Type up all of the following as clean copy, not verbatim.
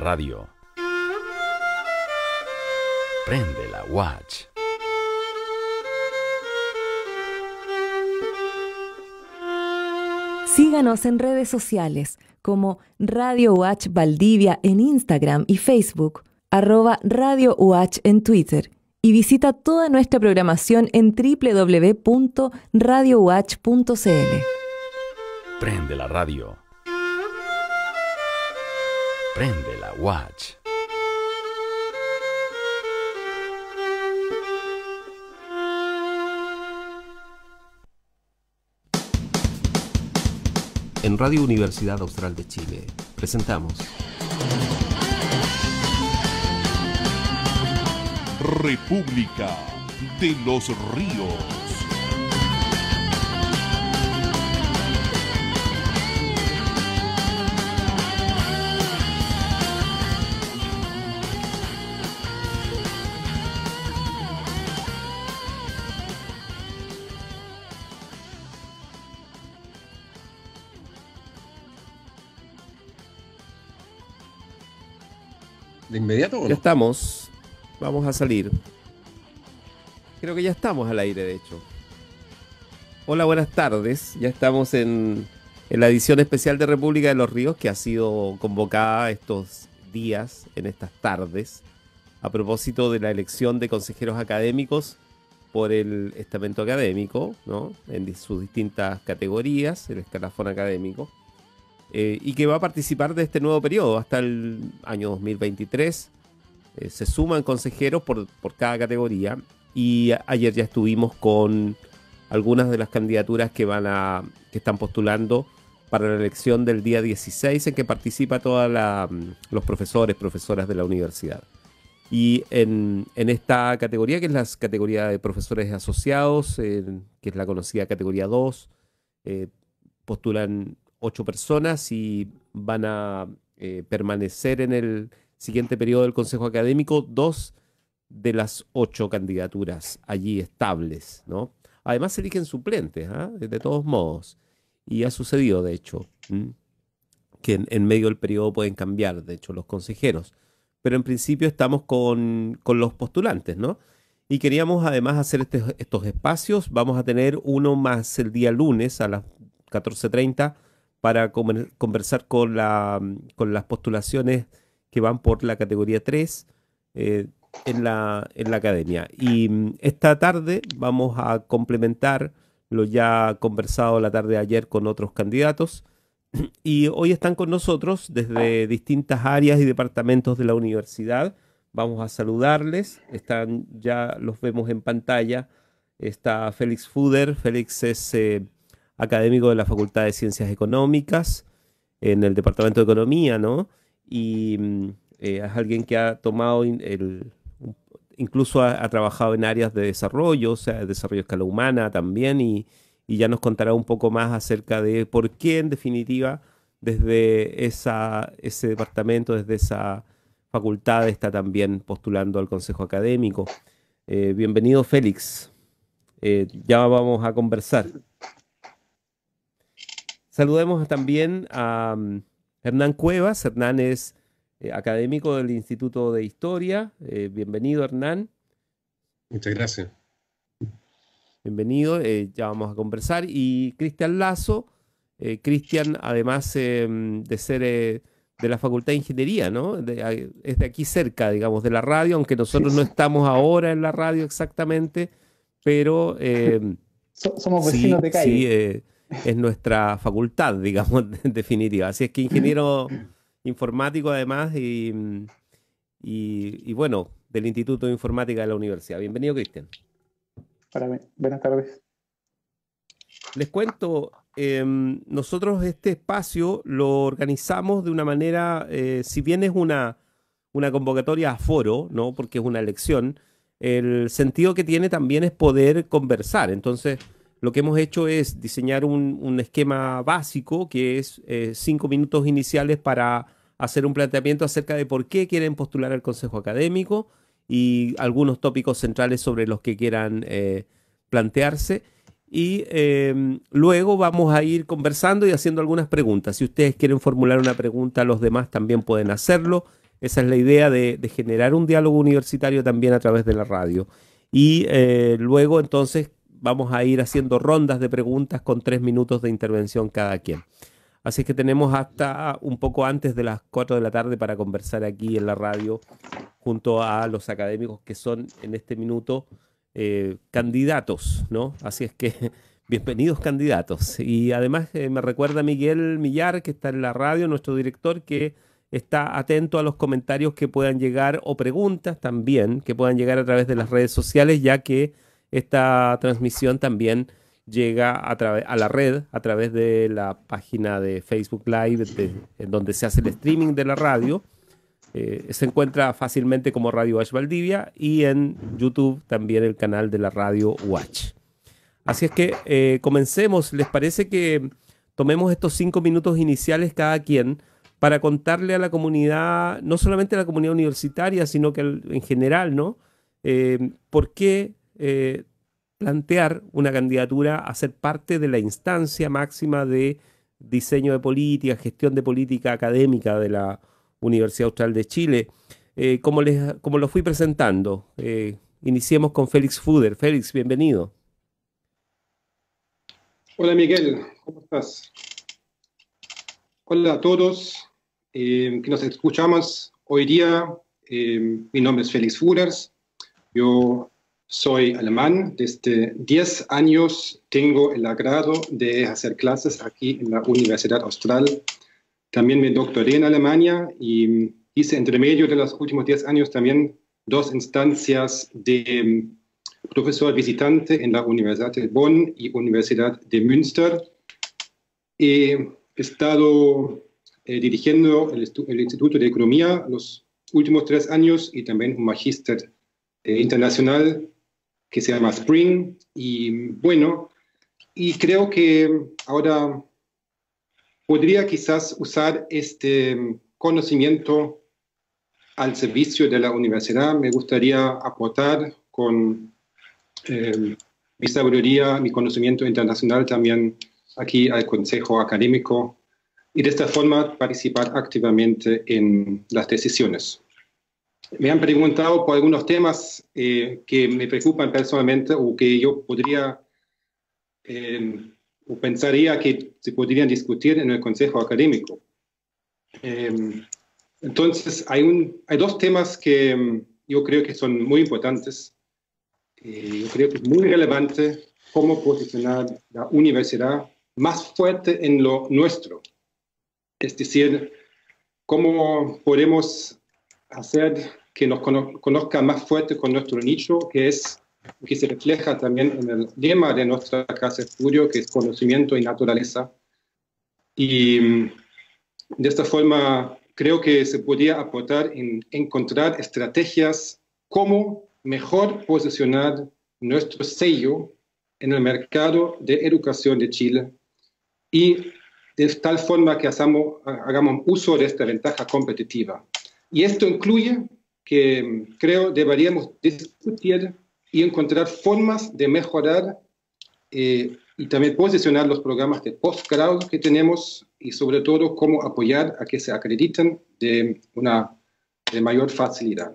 radio. Prende la watch. Síganos en redes sociales como Radio Watch Valdivia en Instagram y Facebook, @Radio Watch en Twitter, y visita toda nuestra programación en www.radiowatch.cl. Prende la radio. Prende la watch. En Radio Universidad Austral de Chile presentamos República de los Ríos. ¿De inmediato o no? Ya estamos, vamos a salir. Creo que ya estamos al aire, de hecho. Hola, buenas tardes. Ya estamos en la edición especial de República de los Ríos, que ha sido convocada estos días, en estas tardes, a propósito de la elección de consejeros académicos por el estamento académico, ¿no? En sus distintas categorías, el escalafón académico. Y que va a participar de este nuevo periodo hasta el año 2023. Se suman consejeros por cada categoría, y ayer ya estuvimos con algunas de las candidaturas que están postulando para la elección del día 16, en que participa los profesoras de la universidad. Y en esta categoría, que es la categoría de profesores asociados, que es la conocida categoría 2, postulan 8 personas y van a permanecer en el siguiente periodo del Consejo Académico 2 de las 8 candidaturas allí estables, ¿no? Además se eligen suplentes, de todos modos. Y ha sucedido, de hecho, que en medio del periodo pueden cambiar, de hecho, los consejeros. Pero en principio estamos con los postulantes, ¿no? Y queríamos además hacer estos espacios. Vamos a tener uno más el día lunes a las 14:30 para conversar con las postulaciones que van por la categoría 3 en la academia. Y esta tarde vamos a complementar lo ya conversado la tarde de ayer con otros candidatos. Y hoy están con nosotros desde distintas áreas y departamentos de la universidad. Vamos a saludarles. Ya los vemos en pantalla. Está Félix Fuder. Félix es académico de la Facultad de Ciencias Económicas en el Departamento de Economía, ¿no? Y es alguien que ha tomado incluso ha trabajado en áreas de desarrollo, o sea, desarrollo a escala humana también, y ya nos contará un poco más acerca de por qué, en definitiva, desde ese departamento, desde esa facultad, está también postulando al Consejo Académico. Bienvenido, Félix. Ya vamos a conversar. Saludemos también a Hernán Cuevas. Hernán es académico del Instituto de Historia. Bienvenido, Hernán. Muchas gracias. Bienvenido, ya vamos a conversar. Y Cristian Lazo. Cristian, además de ser de la Facultad de Ingeniería, ¿no? Es de aquí cerca, digamos, de la radio, aunque nosotros no estamos ahora en la radio exactamente, pero somos vecinos de calle. Sí, es nuestra facultad, digamos, en definitiva. Así es que ingeniero informático además y bueno, del Instituto de Informática de la Universidad. Bienvenido, Cristian. Buenas tardes. Les cuento, nosotros este espacio lo organizamos de una manera, si bien es una convocatoria a foro, ¿no? Porque es una elección, el sentido que tiene también es poder conversar. Entonces, lo que hemos hecho es diseñar un esquema básico que es 5 minutos iniciales para hacer un planteamiento acerca de por qué quieren postular al Consejo Académico y algunos tópicos centrales sobre los que quieran plantearse. Y luego vamos a ir conversando y haciendo algunas preguntas. Si ustedes quieren formular una pregunta, los demás también pueden hacerlo. esa es la idea de generar un diálogo universitario también a través de la radio. Y luego entonces vamos a ir haciendo rondas de preguntas con 3 minutos de intervención cada quien. Así que tenemos hasta un poco antes de las 4 de la tarde para conversar aquí en la radio junto a los académicos que son en este minuto candidatos, ¿no? Así es que bienvenidos candidatos. Y además me recuerda Miguel Millar, que está en la radio, nuestro director, que está atento a los comentarios que puedan llegar o preguntas también que puedan llegar a través de las redes sociales, ya que esta transmisión también llega a la red a través de la página de Facebook Live, en donde se hace el streaming de la radio. Se encuentra fácilmente como Radio UACH Valdivia, y en YouTube también el canal de la Radio UACH. Así es que comencemos. ¿Les parece que tomemos estos 5 minutos iniciales cada quien para contarle a la comunidad, no solamente a la comunidad universitaria, sino que en general, ¿no? ¿Por qué plantear una candidatura a ser parte de la instancia máxima de diseño de política, gestión de política académica de la Universidad Austral de Chile? Como lo fui presentando, iniciemos con Félix Fuder. Félix, bienvenido. Hola Miguel, ¿cómo estás? Hola a todos que nos escuchamos hoy día. Mi nombre es Félix Fuders. Yo soy alemán. Desde 10 años tengo el agrado de hacer clases aquí en la Universidad Austral. También me doctoré en Alemania y hice entre medio de los últimos 10 años también 2 instancias de profesor visitante en la Universidad de Bonn y Universidad de Münster. He estado dirigiendo el Instituto de Economía los últimos 3 años y también un magíster internacional que se llama Spring. Y bueno, y creo que ahora podría quizás usar este conocimiento al servicio de la universidad. Me gustaría aportar con mi sabiduría, mi conocimiento internacional también aquí al Consejo Académico, y de esta forma participar activamente en las decisiones. Me han preguntado por algunos temas que me preocupan personalmente o que yo podría o pensaría que se podrían discutir en el Consejo Académico. Entonces, hay 2 temas que yo creo que son muy importantes. Yo creo que es muy relevante cómo posicionar la universidad más fuerte en lo nuestro. Es decir, cómo podemos hacer que nos conozcan más fuerte con nuestro nicho, que se refleja también en el lema de nuestra casa de estudio, que es conocimiento y naturaleza. Y de esta forma creo que se podría aportar en encontrar estrategias cómo mejor posicionar nuestro sello en el mercado de educación de Chile, y de tal forma que hagamos uso de esta ventaja competitiva. Y esto incluye que creo deberíamos discutir y encontrar formas de mejorar y también posicionar los programas de postgrado que tenemos, y sobre todo cómo apoyar a que se acrediten de mayor facilidad.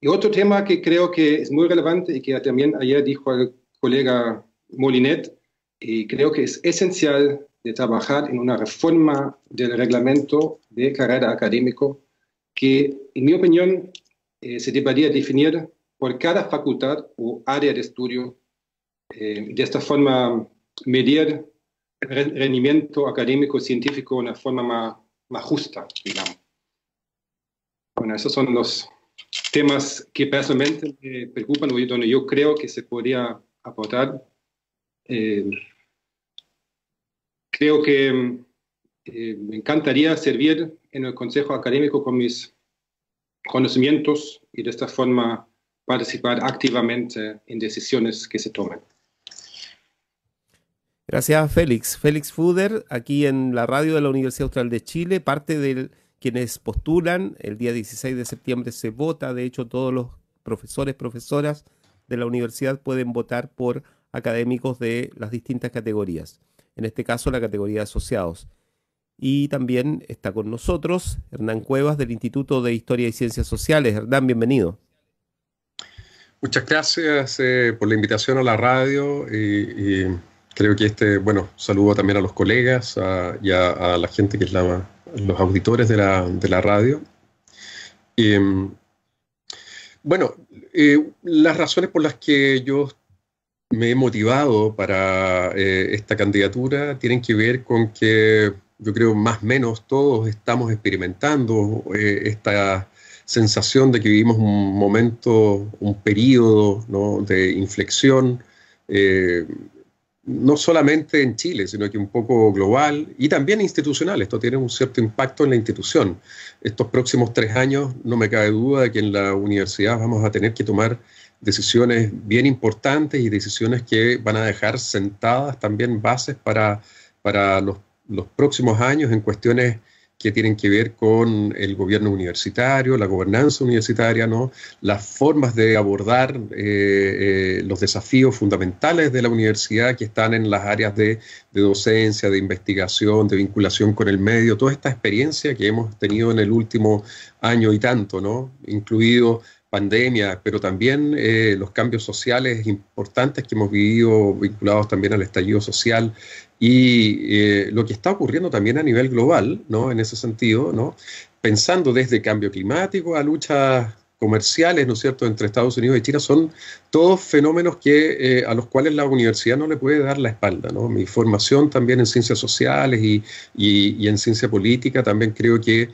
Y otro tema que creo que es muy relevante y que también ayer dijo el colega Molinet, y creo que es esencial de trabajar en una reforma del reglamento de carrera académico que, en mi opinión, se debería definir por cada facultad o área de estudio. De esta forma, medir el rendimiento académico científico de una forma más justa, digamos. Bueno, esos son los temas que personalmente me preocupan o donde yo creo que se podría aportar. Creo que me encantaría servir en el Consejo Académico con mis conocimientos y de esta forma participar activamente en decisiones que se tomen. Gracias, Félix. Félix Fuder, aquí en la radio de la Universidad Austral de Chile, parte de quienes postulan. El día 16 de septiembre se vota. De hecho, todos los profesores, profesoras de la universidad pueden votar por académicos de las distintas categorías. En este caso, la categoría de asociados. Y también está con nosotros Hernán Cuevas del Instituto de Historia y Ciencias Sociales. Hernán, bienvenido. Muchas gracias por la invitación a la radio y creo que saludo también a los colegas y a la gente que es los auditores de la radio. Las razones por las que yo me he motivado para esta candidatura tienen que ver con que yo creo más o menos todos estamos experimentando esta sensación de que vivimos un momento, un periodo, ¿no?, de inflexión, no solamente en Chile, sino que un poco global y también institucional. Esto tiene un cierto impacto en la institución. Estos próximos 3 años, no me cabe duda de que en la universidad vamos a tener que tomar decisiones bien importantes y decisiones que van a dejar sentadas también bases para los próximos años en cuestiones que tienen que ver con el gobierno universitario, la gobernanza universitaria, ¿no?, las formas de abordar los desafíos fundamentales de la universidad que están en las áreas de docencia, de investigación, de vinculación con el medio, toda esta experiencia que hemos tenido en el último año y tanto, ¿no?, incluido pandemia, pero también los cambios sociales importantes que hemos vivido vinculados también al estallido social y lo que está ocurriendo también a nivel global, ¿no?, en ese sentido, ¿no?, pensando desde cambio climático a luchas comerciales, ¿no es cierto?, entre Estados Unidos y China, son todos fenómenos a los cuales la universidad no le puede dar la espalda, ¿no? Mi formación también en ciencias sociales y en ciencia política también creo que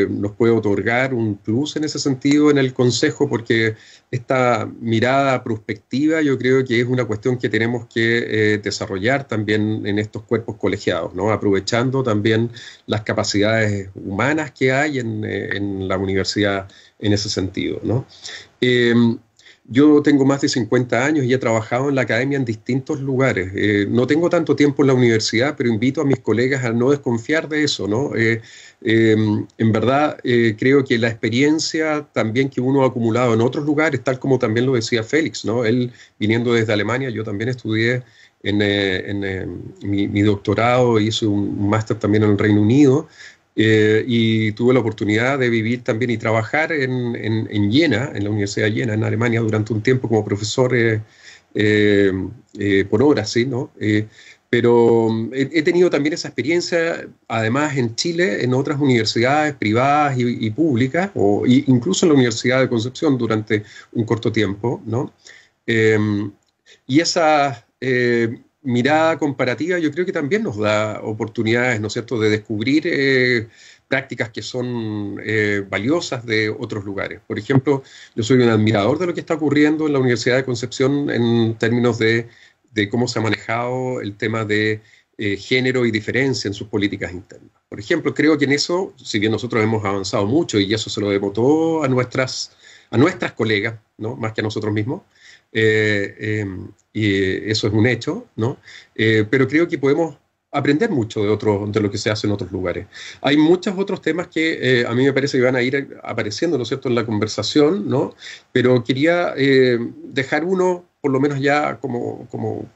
nos puede otorgar un plus en ese sentido en el Consejo, porque esta mirada prospectiva yo creo que es una cuestión que tenemos que desarrollar también en estos cuerpos colegiados, ¿no?, aprovechando también las capacidades humanas que hay en la universidad en ese sentido, ¿no? Yo tengo más de 50 años y he trabajado en la academia en distintos lugares. No tengo tanto tiempo en la universidad, pero invito a mis colegas a no desconfiar de eso, ¿no? En verdad, creo que la experiencia también que uno ha acumulado en otros lugares, tal como también lo decía Félix, ¿no?, él viniendo desde Alemania, yo también estudié mi doctorado, hice un máster también en el Reino Unido, y tuve la oportunidad de vivir también y trabajar en Jena, en la Universidad de Jena, en Alemania, durante un tiempo como profesor por horas, ¿sí?, ¿no? Pero he tenido también esa experiencia, además en Chile, en otras universidades privadas y públicas, incluso en la Universidad de Concepción durante un corto tiempo, ¿no? Y esa mirada comparativa yo creo que también nos da oportunidades, ¿no es cierto?, de descubrir prácticas que son valiosas de otros lugares. Por ejemplo, yo soy un admirador de lo que está ocurriendo en la Universidad de Concepción en términos de cómo se ha manejado el tema de género y diferencia en sus políticas internas. Por ejemplo, creo que en eso, si bien nosotros hemos avanzado mucho y eso se lo debemos todo a nuestras colegas, ¿no?, más que a nosotros mismos, y eso es un hecho, ¿no? Pero creo que podemos aprender mucho de lo que se hace en otros lugares. Hay muchos otros temas que a mí me parece que van a ir apareciendo, ¿no es cierto?, en la conversación, ¿no? Pero quería dejar uno, por lo menos ya como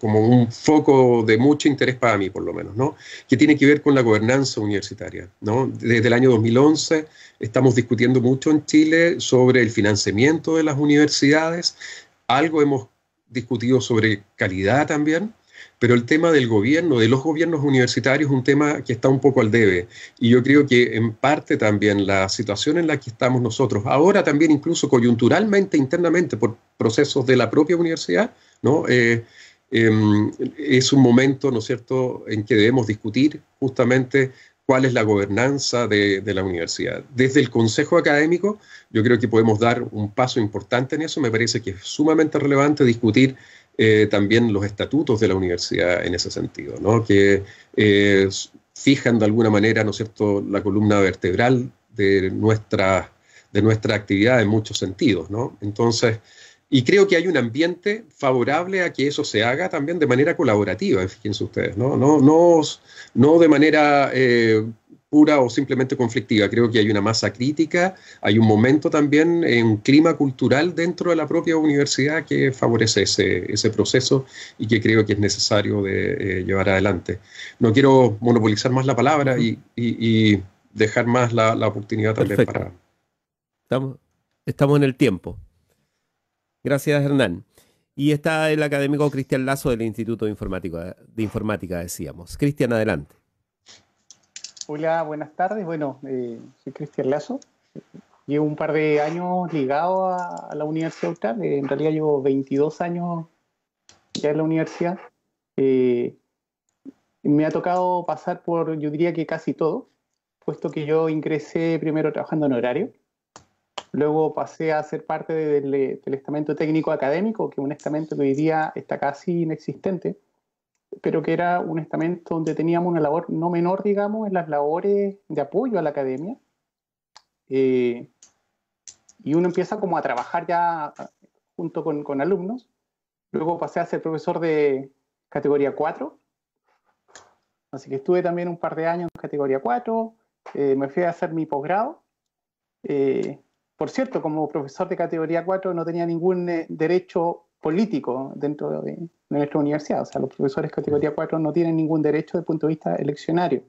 un foco de mucho interés para mí, por lo menos, ¿no?, que tiene que ver con la gobernanza universitaria, ¿no? Desde el año 2011 estamos discutiendo mucho en Chile sobre el financiamiento de las universidades. Algo hemos discutido sobre calidad también, pero el tema del gobierno, de los gobiernos universitarios, es un tema que está un poco al debe. Y yo creo que en parte también la situación en la que estamos nosotros, ahora también incluso coyunturalmente, internamente, por procesos de la propia universidad, ¿no?, es un momento, ¿no es cierto?, en que debemos discutir justamente cuál es la gobernanza de la universidad. Desde el Consejo Académico, yo creo que podemos dar un paso importante en eso. Me parece que es sumamente relevante discutir también los estatutos de la universidad en ese sentido, ¿no?, que fijan de alguna manera, ¿no es cierto?, la columna vertebral de nuestra actividad en muchos sentidos, ¿no? Entonces, y creo que hay un ambiente favorable a que eso se haga también de manera colaborativa, fíjense ustedes, no de manera pura o simplemente conflictiva. Creo que hay una masa crítica, hay un momento también, un clima cultural dentro de la propia universidad que favorece ese proceso y que creo que es necesario de llevar adelante. No quiero monopolizar más la palabra y dejar más la oportunidad también. Perfecto. Estamos en el tiempo. Gracias, Hernán. Y está el académico Cristian Lazo del Instituto de Informática, decíamos. Cristian, adelante. Hola, buenas tardes. Bueno, soy Cristian Lazo. Llevo un par de años ligado a la Universidad Austral. En realidad llevo 22 años ya en la universidad. Me ha tocado pasar por, yo diría que casi todo, puesto que yo ingresé primero trabajando en horario. Luego pasé a ser parte del estamento técnico académico, que es un estamento que hoy día está casi inexistente, pero que era un estamento donde teníamos una labor no menor, digamos, en las labores de apoyo a la academia. Y uno empieza como a trabajar ya junto con alumnos. Luego pasé a ser profesor de categoría 4. Así que estuve también un par de años en categoría 4. Me fui a hacer mi posgrado. Por cierto, como profesor de categoría 4 no tenía ningún derecho político dentro de nuestra universidad. O sea, los profesores de categoría 4 no tienen ningún derecho desde el punto de vista eleccionario.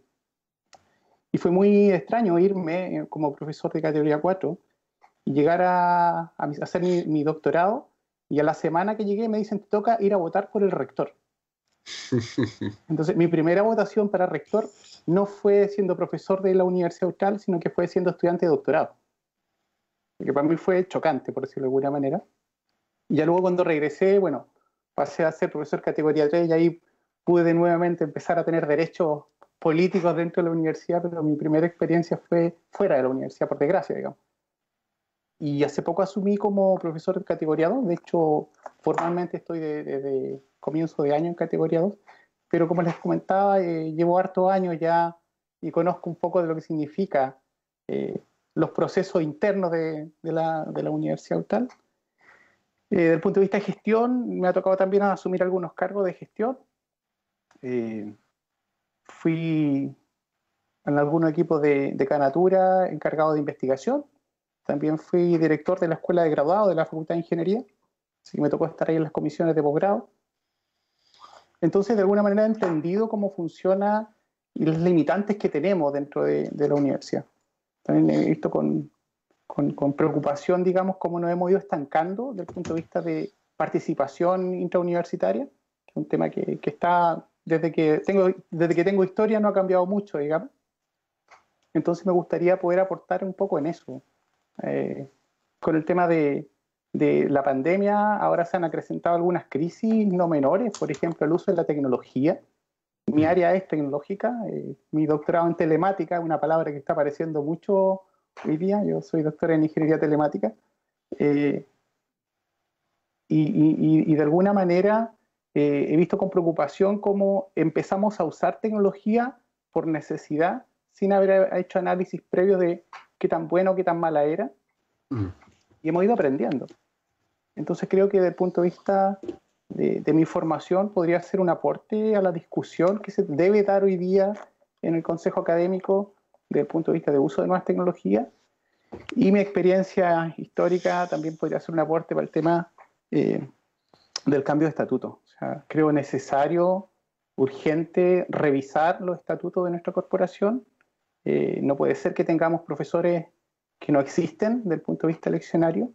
Y fue muy extraño irme como profesor de categoría 4 y llegar a hacer mi doctorado, y a la semana que llegué me dicen, te toca ir a votar por el rector. Entonces, mi primera votación para rector no fue siendo profesor de la Universidad Austral, sino que fue siendo estudiante de doctorado. Que para mí fue chocante, por decirlo de alguna manera. Y ya luego cuando regresé, bueno, pasé a ser profesor categoría 3 y ahí pude nuevamente empezar a tener derechos políticos dentro de la universidad, pero mi primera experiencia fue fuera de la universidad, por desgracia, digamos. Y hace poco asumí como profesor de categoría 2, de hecho, formalmente estoy desde comienzo de año en categoría 2, pero como les comentaba, llevo hartos años ya y conozco un poco de lo que significa los procesos internos de la Universidad Austral. Desde el punto de vista de gestión, me ha tocado también asumir algunos cargos de gestión. Fui en algunos equipos de Canatura encargado de investigación. También fui director de la Escuela de Graduado de la Facultad de Ingeniería. Así que me tocó estar ahí en las comisiones de posgrado. Entonces, de alguna manera he entendido cómo funciona y las limitantes que tenemos dentro de la universidad. También he visto con preocupación, digamos, cómo nos hemos ido estancando desde el punto de vista de participación intrauniversitaria, que es un tema que está, desde que tengo historia no ha cambiado mucho, digamos. Entonces me gustaría poder aportar un poco en eso. Con el tema de la pandemia, ahora se han acrecentado algunas crisis no menores, por ejemplo, el uso de la tecnología. Mi área es tecnológica, mi doctorado en telemática, una palabra que está apareciendo mucho hoy día. Yo soy doctor en ingeniería telemática. Y de alguna manera he visto con preocupación cómo empezamos a usar tecnología por necesidad, sin haber hecho análisis previos de qué tan bueno o qué tan mala era. Y hemos ido aprendiendo. Entonces creo que desde el punto de vista de mi formación podría ser un aporte a la discusión que se debe dar hoy día en el Consejo Académico desde el punto de vista de uso de nuevas tecnologías. Y mi experiencia histórica también podría ser un aporte para el tema del cambio de estatuto. O sea, creo necesario, urgente, revisar los estatutos de nuestra corporación. No puede ser que tengamos profesores que no existen desde el punto de vista eleccionario.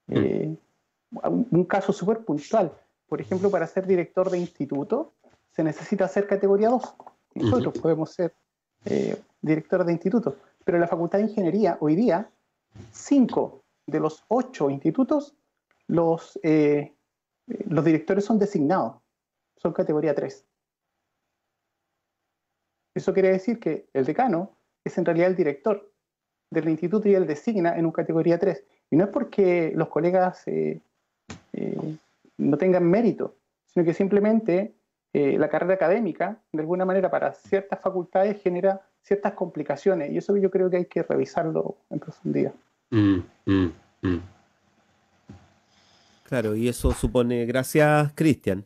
Un caso súper puntual. Por ejemplo, para ser director de instituto se necesita ser categoría 2. Nosotros podemos ser directores de instituto. Pero en la Facultad de Ingeniería, hoy día, 5 de los 8 institutos, los directores son designados. Son categoría 3. Eso quiere decir que el decano es en realidad el director del instituto y él designa en un categoría 3. Y no es porque los colegas no tengan mérito, sino que simplemente la carrera académica, de alguna manera, para ciertas facultades genera ciertas complicaciones. Y eso yo creo que hay que revisarlo en profundidad. Claro, y eso supone... Gracias, Cristian.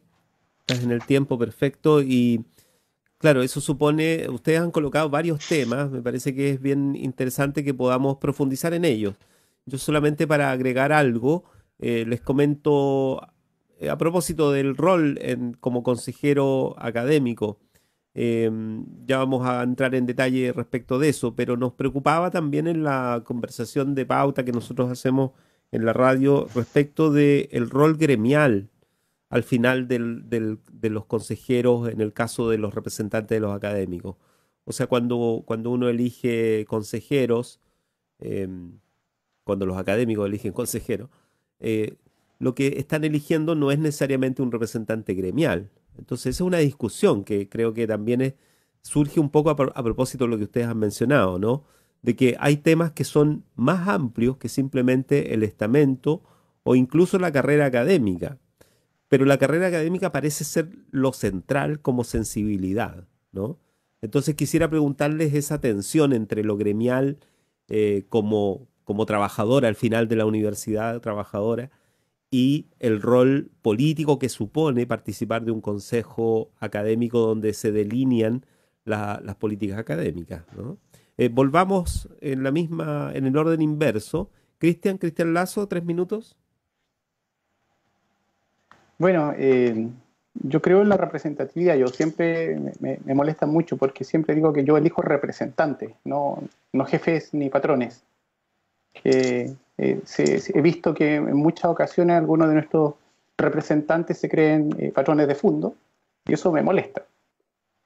Estás en el tiempo perfecto y... Claro, eso supone, ustedes han colocado varios temas, me parece que es bien interesante que podamos profundizar en ellos. Yo solamente para agregar algo, les comento a propósito del rol como consejero académico. eh, ya vamos a entrar en detalle respecto de eso, pero nos preocupaba también en la conversación de pauta que nosotros hacemos en la radio respecto del rol gremial al final de los consejeros en el caso de los representantes de los académicos. O sea, cuando uno elige consejeros, eh, cuando los académicos eligen consejeros, lo que están eligiendo no es necesariamente un representante gremial. Entonces, esa es una discusión que creo que también surge un poco a propósito de lo que ustedes han mencionado, ¿no? De que hay temas que son más amplios que simplemente el estamento o incluso la carrera académica. Pero la carrera académica parece ser lo central como sensibilidad, ¿no? Entonces quisiera preguntarles esa tensión entre lo gremial como trabajadora al final de la universidad, trabajadora, y el rol político que supone participar de un consejo académico donde se delinean las políticas académicas, ¿no? Volvamos en el orden inverso. Cristian Lazo, 3 minutos. Bueno, yo creo en la representatividad. Yo siempre me molesta mucho porque siempre digo que yo elijo representantes, no jefes ni patrones. He visto que en muchas ocasiones algunos de nuestros representantes se creen patrones de fondo y eso me molesta.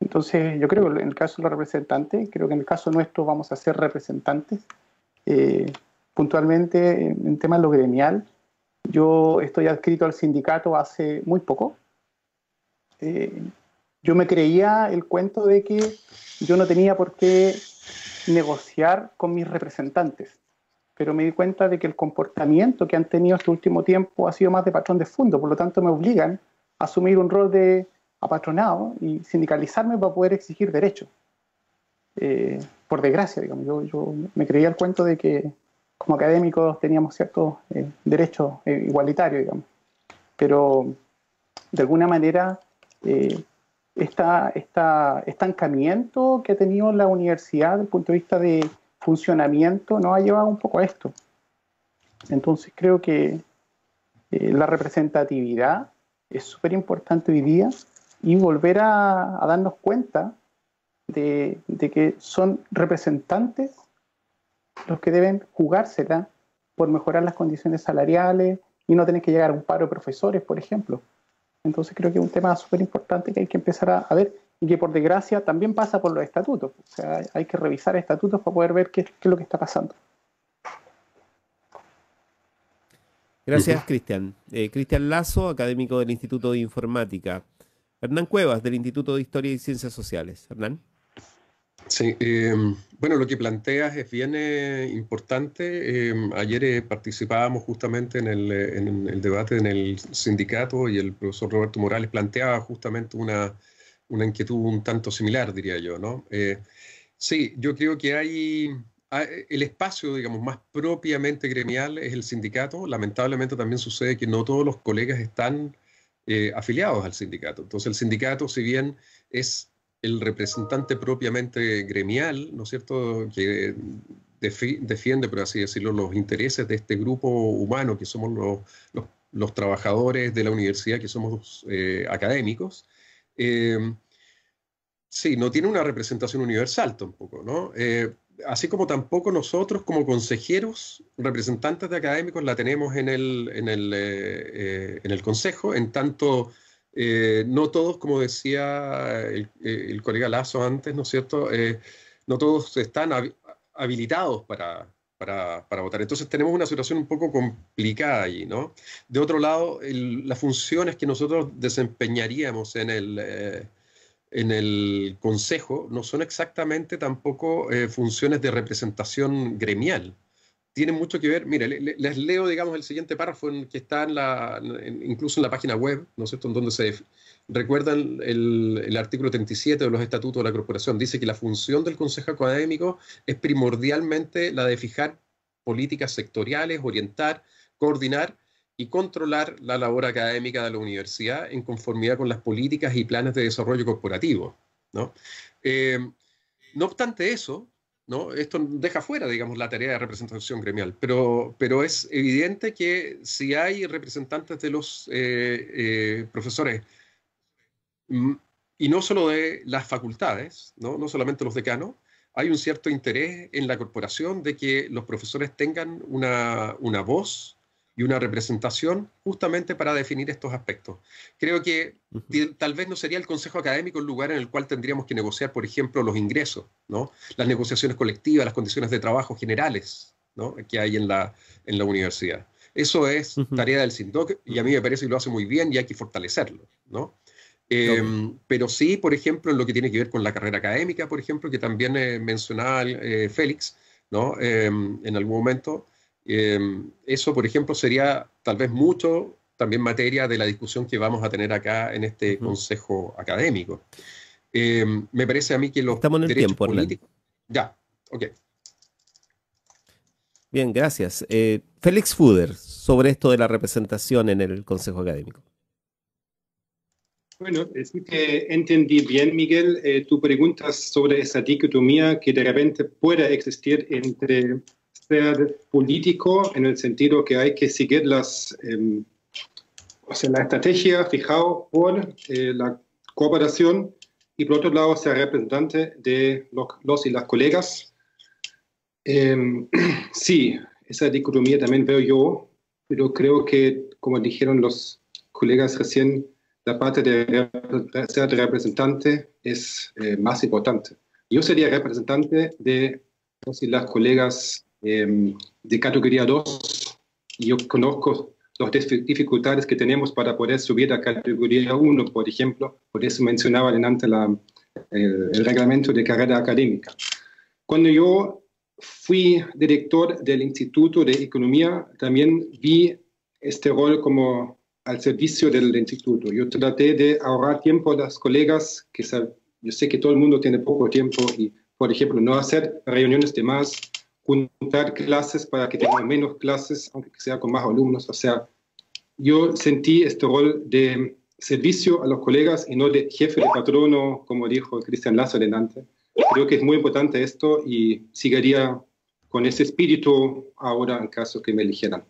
Entonces yo creo que en el caso de los representantes, creo que en el caso nuestro vamos a ser representantes. Puntualmente en temas de lo gremial, yo estoy adscrito al sindicato hace muy poco. Yo me creía el cuento de que yo no tenía por qué negociar con mis representantes, pero me di cuenta de que el comportamiento que han tenido este último tiempo ha sido más de patrón de fondo, por lo tanto me obligan a asumir un rol de apatronado y sindicalizarme para poder exigir derechos. Por desgracia, digamos, yo me creía el cuento de que como académicos teníamos ciertos derechos igualitarios, digamos. Pero de alguna manera este estancamiento que ha tenido la universidad desde el punto de vista de funcionamiento nos ha llevado un poco a esto. Entonces creo que la representatividad es súper importante hoy día y volver a darnos cuenta de que son representantes los que deben jugársela por mejorar las condiciones salariales y no tener que llegar a un paro de profesores, por ejemplo. Entonces creo que es un tema súper importante que hay que empezar a ver y que por desgracia también pasa por los estatutos. O sea, hay que revisar estatutos para poder ver qué es lo que está pasando. Gracias, Cristian. Cristian Lazo, académico del Instituto de Informática. Hernán Cuevas, del Instituto de Historia y Ciencias Sociales. Hernán. Sí, bueno, lo que planteas es bien importante. Ayer participábamos justamente en el debate en el sindicato y el profesor Roberto Morales planteaba justamente una inquietud un tanto similar, diría yo, ¿no? Sí, yo creo que hay el espacio, digamos, más propiamente gremial es el sindicato. Lamentablemente también sucede que no todos los colegas están afiliados al sindicato. Entonces el sindicato, si bien es el representante propiamente gremial, ¿no es cierto?, que defiende, por así decirlo, los intereses de este grupo humano que somos los trabajadores de la universidad, que somos académicos, sí, no tiene una representación universal tampoco, ¿no? Así como tampoco nosotros como consejeros, representantes de académicos, la tenemos en el consejo, en tanto no todos, como decía el colega Lazo antes, ¿no es cierto?, no todos están habilitados para votar. Entonces tenemos una situación un poco complicada allí, ¿no? De otro lado, las funciones que nosotros desempeñaríamos en el consejo no son exactamente tampoco funciones de representación gremial. Tienen mucho que ver, mire, les leo, digamos, el siguiente párrafo que está incluso en la página web, ¿no es cierto?, en donde se recuerdan el artículo 37 de los estatutos de la corporación. Dice que la función del consejo académico es primordialmente la de fijar políticas sectoriales, orientar, coordinar y controlar la labor académica de la universidad en conformidad con las políticas y planes de desarrollo corporativo. ¿no? No obstante eso, ¿no? Esto deja fuera, digamos, la tarea de representación gremial, pero es evidente que si hay representantes de los profesores, y no solo de las facultades, ¿no? No solamente los decanos, hay un cierto interés en la corporación de que los profesores tengan una voz y una representación justamente para definir estos aspectos. Creo que tal vez no sería el consejo académico el lugar en el cual tendríamos que negociar, por ejemplo, los ingresos, ¿no? Las negociaciones colectivas, las condiciones de trabajo generales, ¿no? Que hay en la universidad. Eso es tarea del SINDOC y a mí me parece que lo hace muy bien y hay que fortalecerlo, ¿no? Pero sí, por ejemplo, en lo que tiene que ver con la carrera académica, por ejemplo, que también mencionaba Félix, ¿no? En algún momento, eso, por ejemplo, sería tal vez mucho también materia de la discusión que vamos a tener acá en este consejo académico. Me parece a mí que los Estamos en el derechos tiempo, políticos... Ya, ok. Bien, gracias. Félix Fuder, sobre esto de la representación en el consejo académico. Bueno, si te entendí bien, Miguel, tú preguntas sobre esa dicotomía que de repente pueda existir entre ser político en el sentido que hay que seguir la estrategia fijada por la cooperación y por otro lado ser representante de los y las colegas. Sí, esa dicotomía también veo yo, pero creo que, como dijeron los colegas recién, la parte de ser representante es más importante. Yo sería representante de los y las colegas de categoría 2 y yo conozco las dificultades que tenemos para poder subir a categoría 1, por ejemplo. Por eso mencionaba adelante el reglamento de carrera académica. Cuando yo fui director del Instituto de Economía, también vi este rol como al servicio del instituto. Yo traté de ahorrar tiempo a las colegas, que yo sé que todo el mundo tiene poco tiempo, y, por ejemplo, no hacer reuniones de más, juntar clases para que tengan menos clases, aunque sea con más alumnos. O sea, yo sentí este rol de servicio a los colegas y no de jefe de patrono, como dijo Cristian Lazo adelante. Creo que es muy importante esto y seguiría con ese espíritu ahora en caso que me eligieran.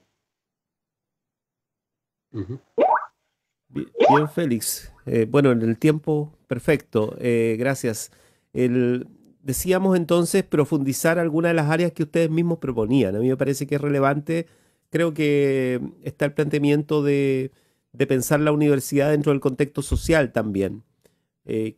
Bien, Félix. Bueno, en el tiempo perfecto. Gracias. Decíamos entonces profundizar algunas de las áreas que ustedes mismos proponían. A mí me parece que es relevante. Creo que está el planteamiento de pensar la universidad dentro del contexto social también.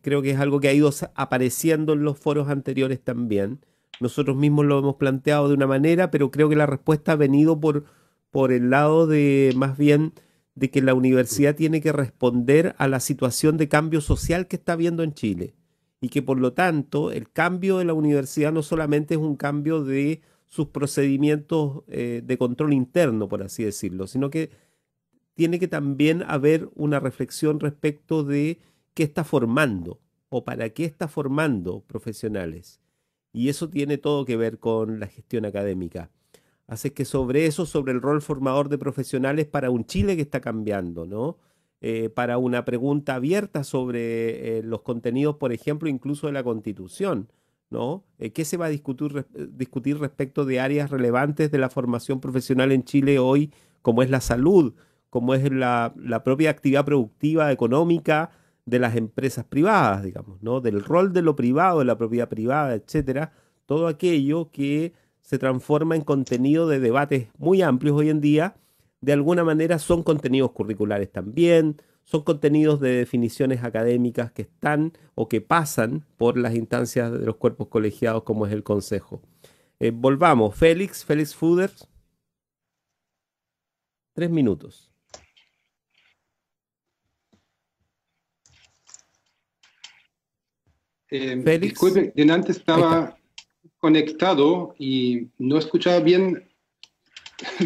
Creo que es algo que ha ido apareciendo en los foros anteriores también. Nosotros mismos lo hemos planteado de una manera, pero creo que la respuesta ha venido por el lado de más bien de que la universidad tiene que responder a la situación de cambio social que está habiendo en Chile y que por lo tanto el cambio de la universidad no solamente es un cambio de sus procedimientos de control interno, por así decirlo, sino que tiene que también haber una reflexión respecto de qué está formando o para qué está formando profesionales. Y eso tiene todo que ver con la gestión académica. Así que sobre eso, sobre el rol formador de profesionales para un Chile que está cambiando, ¿no? Para una pregunta abierta sobre los contenidos, por ejemplo, incluso de la Constitución, ¿no? ¿Qué se va a discutir respecto de áreas relevantes de la formación profesional en Chile hoy, como es la salud, como es la propia actividad productiva, económica de las empresas privadas, digamos, ¿no? Del rol de lo privado, de la propiedad privada, etcétera, todo aquello que se transforma en contenido de debates muy amplios hoy en día, de alguna manera son contenidos curriculares también, son contenidos de definiciones académicas que están o que pasan por las instancias de los cuerpos colegiados como es el Consejo. Volvamos, Félix Fuder, 3 minutos. Félix, disculpe, antes estaba conectado y no escuchaba bien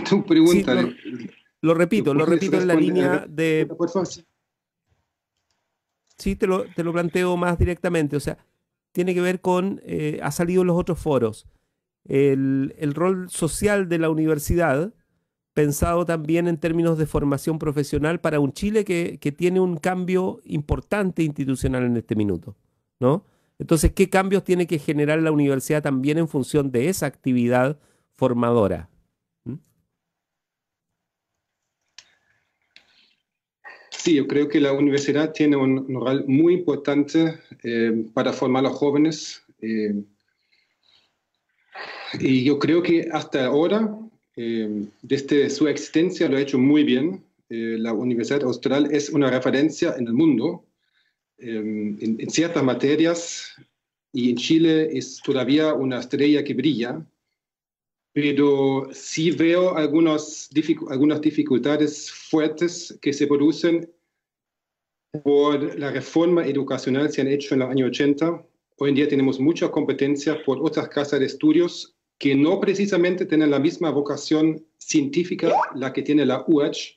tu pregunta. Sí, lo repito en la línea de... Por favor. Sí, te lo planteo más directamente. O sea, tiene que ver con... ha salido en los otros foros. El rol social de la universidad, pensado también en términos de formación profesional para un Chile que tiene un cambio importante institucional en este minuto, ¿no? Entonces, ¿qué cambios tiene que generar la universidad también en función de esa actividad formadora? ¿Mm? Sí, yo creo que la universidad tiene un rol muy importante para formar a los jóvenes. Y yo creo que hasta ahora, desde su existencia, lo ha hecho muy bien. La Universidad Austral es una referencia en el mundo en ciertas materias, y en Chile es todavía una estrella que brilla, pero sí veo algunas dificultades fuertes que se producen por la reforma educacional que se han hecho en los años 80. Hoy en día tenemos mucha competencia por otras casas de estudios que no precisamente tienen la misma vocación científica la que tiene la UH,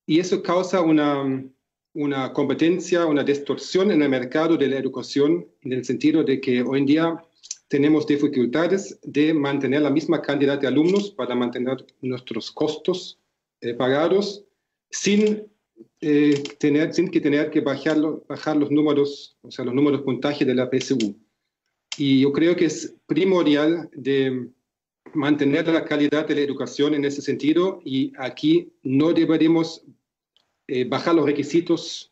y eso causa una competencia, una distorsión en el mercado de la educación, en el sentido de que hoy en día tenemos dificultades de mantener la misma cantidad de alumnos para mantener nuestros costos pagados sin tener que bajar los números, o sea, los números de puntaje de la PSU. Y yo creo que es primordial de mantener la calidad de la educación en ese sentido, y aquí no deberíamos bajar los requisitos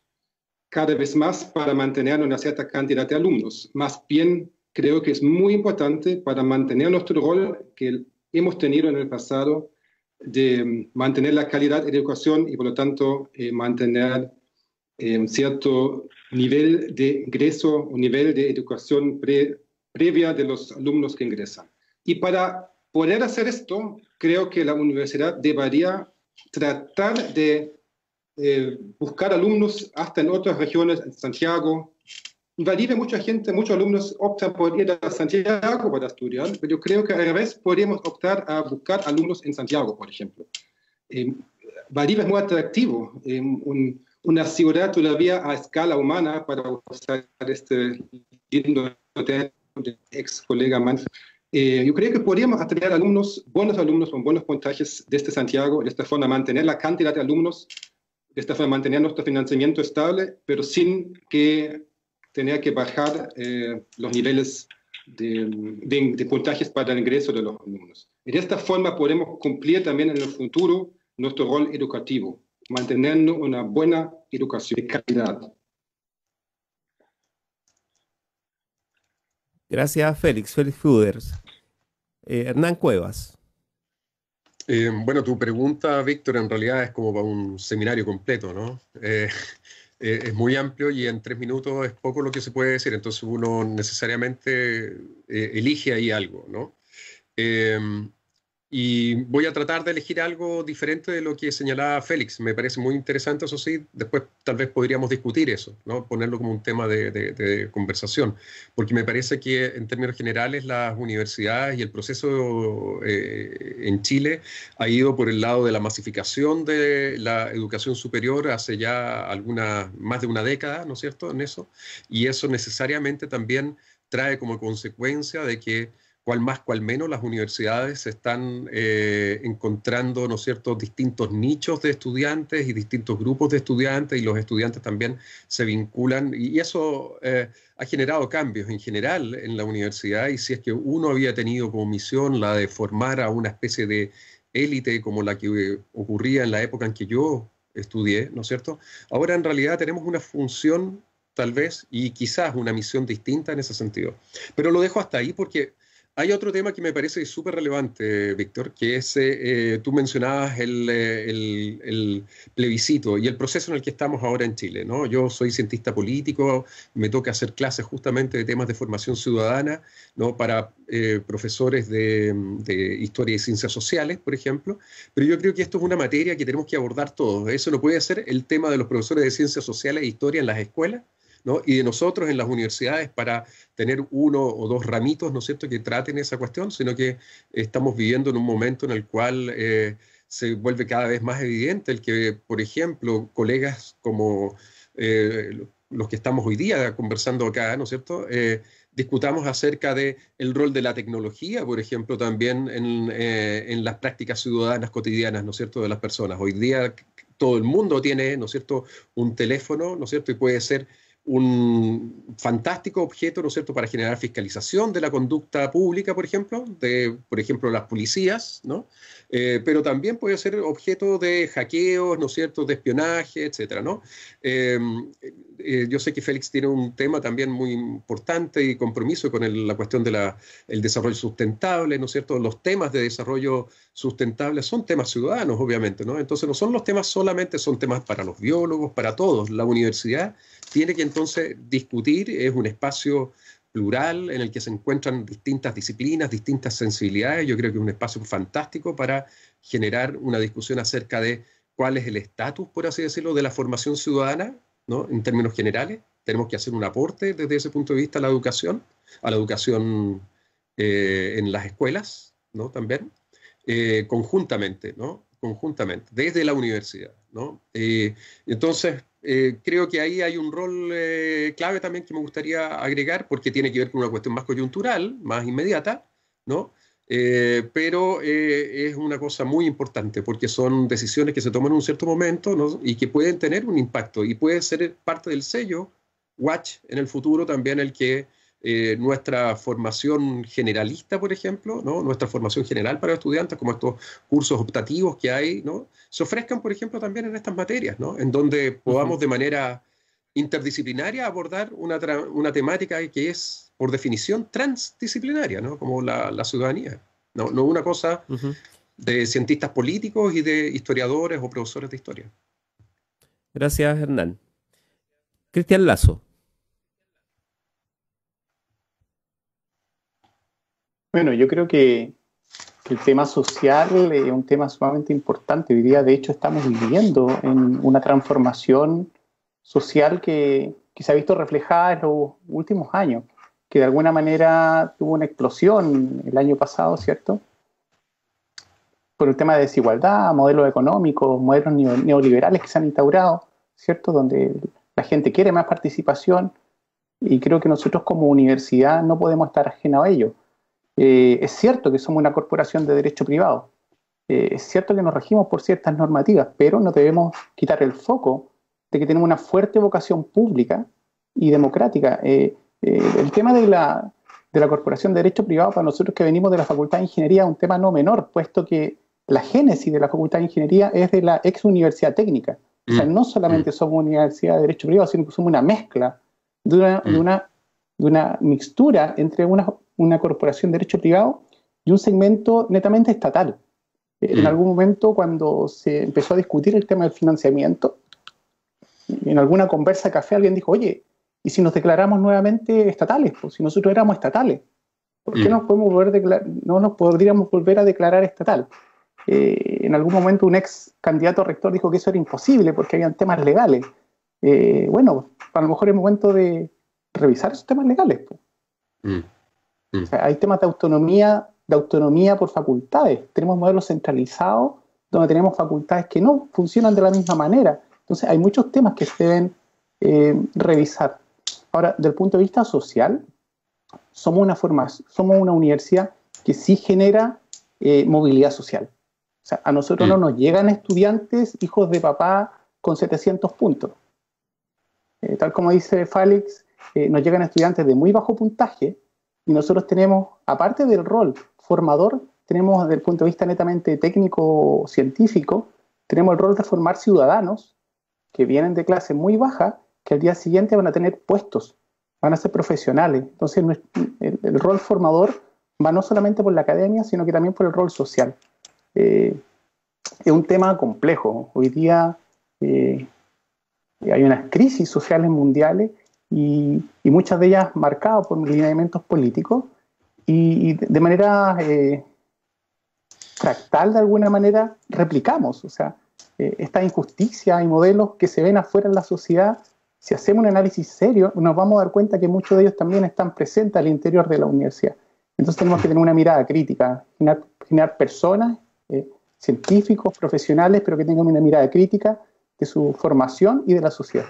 cada vez más para mantener una cierta cantidad de alumnos. Más bien, creo que es muy importante para mantener nuestro rol que hemos tenido en el pasado de mantener la calidad de la educación y, por lo tanto, mantener un cierto nivel de ingreso, un nivel de educación previa de los alumnos que ingresan. Y para poder hacer esto, creo que la universidad debería tratar de buscar alumnos hasta en otras regiones, en Santiago. En Valdivia muchos alumnos optan por ir a Santiago para estudiar, pero yo creo que al revés podríamos optar a buscar alumnos en Santiago, por ejemplo. Valdivia es muy atractivo, una ciudad todavía a escala humana, para usar este lindo hotel de ex colega Manfred. Yo creo que podríamos atraer buenos alumnos con buenos puntajes desde Santiago, de esta forma mantener la cantidad de alumnos, de esta forma mantener nuestro financiamiento estable, pero sin que tener que bajar los niveles de puntajes para el ingreso de los alumnos. Y de esta forma podemos cumplir también en el futuro nuestro rol educativo, manteniendo una buena educación de calidad. Gracias, Félix Fuders. Hernán Cuevas. Bueno, tu pregunta, Víctor, en realidad es como para un seminario completo, ¿no? Es muy amplio y en 3 minutos es poco lo que se puede decir, entonces uno necesariamente elige ahí algo, ¿no? Y voy a tratar de elegir algo diferente de lo que señalaba Félix. Me parece muy interesante, eso sí. Después tal vez podríamos discutir eso, ¿no? Ponerlo como un tema de conversación. Porque me parece que en términos generales las universidades y el proceso en Chile ha ido por el lado de la masificación de la educación superior hace ya más de una década, ¿no es cierto?, en eso. Y eso necesariamente también trae como consecuencia de que cual más, cual menos, las universidades están encontrando, ¿no es cierto?, distintos nichos de estudiantes y distintos grupos de estudiantes, y los estudiantes también se vinculan, y eso ha generado cambios en general en la universidad. Y si es que uno había tenido como misión la de formar a una especie de élite como la que ocurría en la época en que yo estudié, ¿no es cierto?, ahora en realidad tenemos una función, tal vez, y quizás una misión distinta en ese sentido. Pero lo dejo hasta ahí porque hay otro tema que me parece súper relevante, Víctor, que es, tú mencionabas el plebiscito y el proceso en el que estamos ahora en Chile, ¿no? Yo soy cientista político, me toca hacer clases justamente de temas de formación ciudadana, ¿no?, para profesores de historia y ciencias sociales, por ejemplo, pero yo creo que esto es una materia que tenemos que abordar todos. Eso no puede ser el tema de los profesores de ciencias sociales e historia en las escuelas, ¿no?, y de nosotros en las universidades para tener 1 o 2 ramitos, ¿no es cierto?, que traten esa cuestión, sino que estamos viviendo en un momento en el cual se vuelve cada vez más evidente el que, por ejemplo, colegas como los que estamos hoy día conversando acá, ¿no es cierto?, discutamos acerca del rol de la tecnología, por ejemplo, también en las prácticas ciudadanas cotidianas, ¿no es cierto?, de las personas. Hoy día todo el mundo tiene, ¿no es cierto?, un teléfono, ¿no es cierto?, y puede ser un fantástico objeto, ¿no es cierto?, para generar fiscalización de la conducta pública, por ejemplo, las policías, ¿no? Pero también puede ser objeto de hackeos, ¿no es cierto?, de espionaje, etcétera, ¿no? Yo sé que Félix tiene un tema también muy importante y compromiso con la cuestión del desarrollo sustentable, ¿no es cierto? Los temas de desarrollo sustentable son temas ciudadanos, obviamente, ¿no? Entonces no son los temas solamente, son temas para los biólogos, para todos. La universidad tiene que entonces discutir, es un espacio plural en el que se encuentran distintas disciplinas, distintas sensibilidades. Yo creo que es un espacio fantástico para generar una discusión acerca de cuál es el estatus, por así decirlo, de la formación ciudadana, ¿no? En términos generales, tenemos que hacer un aporte desde ese punto de vista a la educación en las escuelas, ¿no? También, conjuntamente, ¿no? Conjuntamente, desde la universidad, ¿no? Entonces, creo que ahí hay un rol clave también que me gustaría agregar, porque tiene que ver con una cuestión más coyuntural, más inmediata, ¿no? Pero es una cosa muy importante, porque son decisiones que se toman en un cierto momento, ¿no? Y que pueden tener un impacto, y puede ser parte del sello Watch en el futuro también el que nuestra formación generalista, por ejemplo, ¿no? Nuestra formación general para estudiantes, como estos cursos optativos que hay, ¿no? Se ofrezcan, por ejemplo, también en estas materias, ¿no? En donde podamos de manera interdisciplinaria abordar una temática que es, por definición, transdisciplinaria, ¿no? Como la ciudadanía, no una cosa de cientistas políticos y de historiadores o profesores de historia. Gracias, Hernán. Cristian Lazo. Bueno, yo creo que el tema social es un tema sumamente importante. Hoy día, de hecho, estamos viviendo en una transformación social que se ha visto reflejada en los últimos años, que de alguna manera tuvo una explosión el año pasado, ¿cierto? Por el tema de desigualdad, modelos económicos, modelos neoliberales que se han instaurado, ¿cierto? Donde la gente quiere más participación, y creo que nosotros como universidad no podemos estar ajenos a ello. Es cierto que somos una corporación de derecho privado, es cierto que nos regimos por ciertas normativas, pero no debemos quitar el foco de que tenemos una fuerte vocación pública y democrática. El tema de la corporación de derecho privado, para nosotros que venimos de la Facultad de Ingeniería, es un tema no menor, puesto que la génesis de la Facultad de Ingeniería es de la ex Universidad Técnica. O sea, no solamente somos universidad de derecho privado, sino que somos una mezcla de una mixtura entre una corporación de derecho privado y un segmento netamente estatal. En algún momento, cuando se empezó a discutir el tema del financiamiento, en alguna conversa de café alguien dijo, oye, ¿y si nos declaramos nuevamente estatales? Pues si nosotros éramos estatales, ¿por qué no nos podríamos volver a declarar estatal? En algún momento un ex candidato a rector dijo que eso era imposible porque habían temas legales. Bueno, a lo mejor es momento de revisar esos temas legales. Pues. O sea, hay temas de autonomía por facultades. Tenemos modelos centralizados donde tenemos facultades que no funcionan de la misma manera. Entonces hay muchos temas que se deben revisar. Ahora, desde el punto de vista social, somos una universidad que sí genera movilidad social. O sea, a nosotros no nos llegan estudiantes hijos de papá con 700 puntos. Tal como dice Félix, nos llegan estudiantes de muy bajo puntaje y nosotros tenemos, aparte del rol formador, tenemos desde el punto de vista netamente técnico-científico, tenemos el rol de formar ciudadanos que vienen de clase muy baja, que al día siguiente van a tener puestos, van a ser profesionales. Entonces el rol formador va no solamente por la academia, sino que también por el rol social. Es un tema complejo. Hoy día hay unas crisis sociales mundiales y muchas de ellas marcadas por lineamientos políticos y de manera fractal, de alguna manera, replicamos. O sea, esta injusticia y modelos que se ven afuera en la sociedad, si hacemos un análisis serio, nos vamos a dar cuenta que muchos de ellos también están presentes al interior de la universidad. Entonces tenemos que tener una mirada crítica, generar personas, científicos, profesionales, pero que tengan una mirada crítica de su formación y de la sociedad.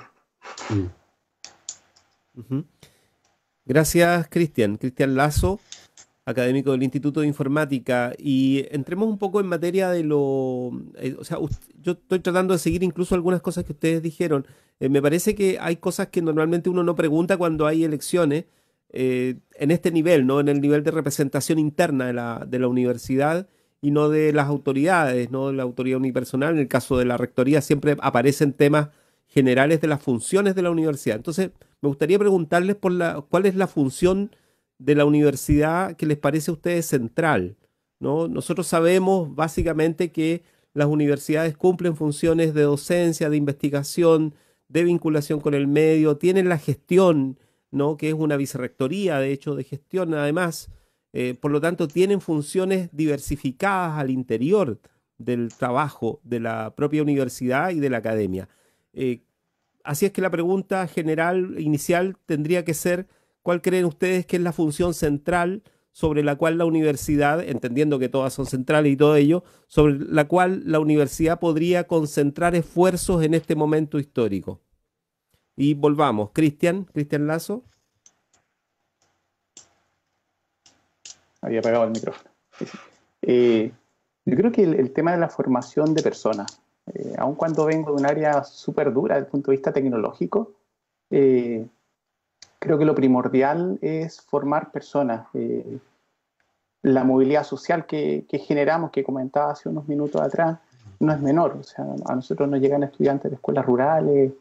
Gracias, Cristian. Cristian Lazo, académico del Instituto de Informática, y entremos un poco en materia de o sea, yo estoy tratando de seguir incluso algunas cosas que ustedes dijeron. Me parece que hay cosas que normalmente uno no pregunta cuando hay elecciones en este nivel, ¿no? En el nivel de representación interna de la universidad y no de las autoridades, no de la autoridad unipersonal. En el caso de la rectoría siempre aparecen temas generales de las funciones de la universidad. Entonces, me gustaría preguntarles cuál es la función de la universidad que les parece a ustedes central, ¿no? Nosotros sabemos básicamente que las universidades cumplen funciones de docencia, de investigación, de vinculación con el medio, tienen la gestión, ¿no? Que es una vicerrectoría, de hecho, de gestión además. Por lo tanto, tienen funciones diversificadas al interior del trabajo de la propia universidad y de la academia. Así es que la pregunta general, inicial, tendría que ser: ¿cuál creen ustedes que es la función central sobre la cual la universidad, entendiendo que todas son centrales y todo ello, sobre la cual la universidad podría concentrar esfuerzos en este momento histórico? Y volvamos. Cristian Lazo. Había apagado el micrófono. Yo creo que el tema de la formación de personas, aun cuando vengo de un área súper dura desde el punto de vista tecnológico, creo que lo primordial es formar personas. La movilidad social que generamos, que comentaba hace unos minutos atrás, no es menor. O sea, a nosotros nos llegan estudiantes de escuelas rurales,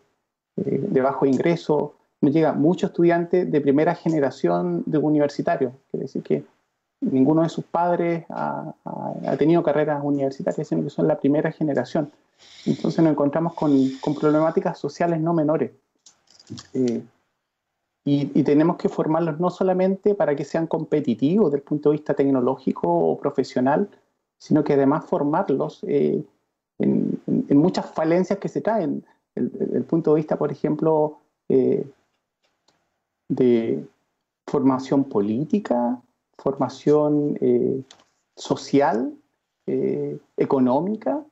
de bajo ingreso, nos llegan muchos estudiantes de primera generación de universitarios. Quiere decir que ninguno de sus padres ha tenido carreras universitarias, sino que son la primera generación. Entonces nos encontramos con problemáticas sociales no menores. Y tenemos que formarlos no solamente para que sean competitivos desde el punto de vista tecnológico o profesional, sino que además formarlos en muchas falencias que se traen. El punto de vista, por ejemplo, de formación política, formación social, económica,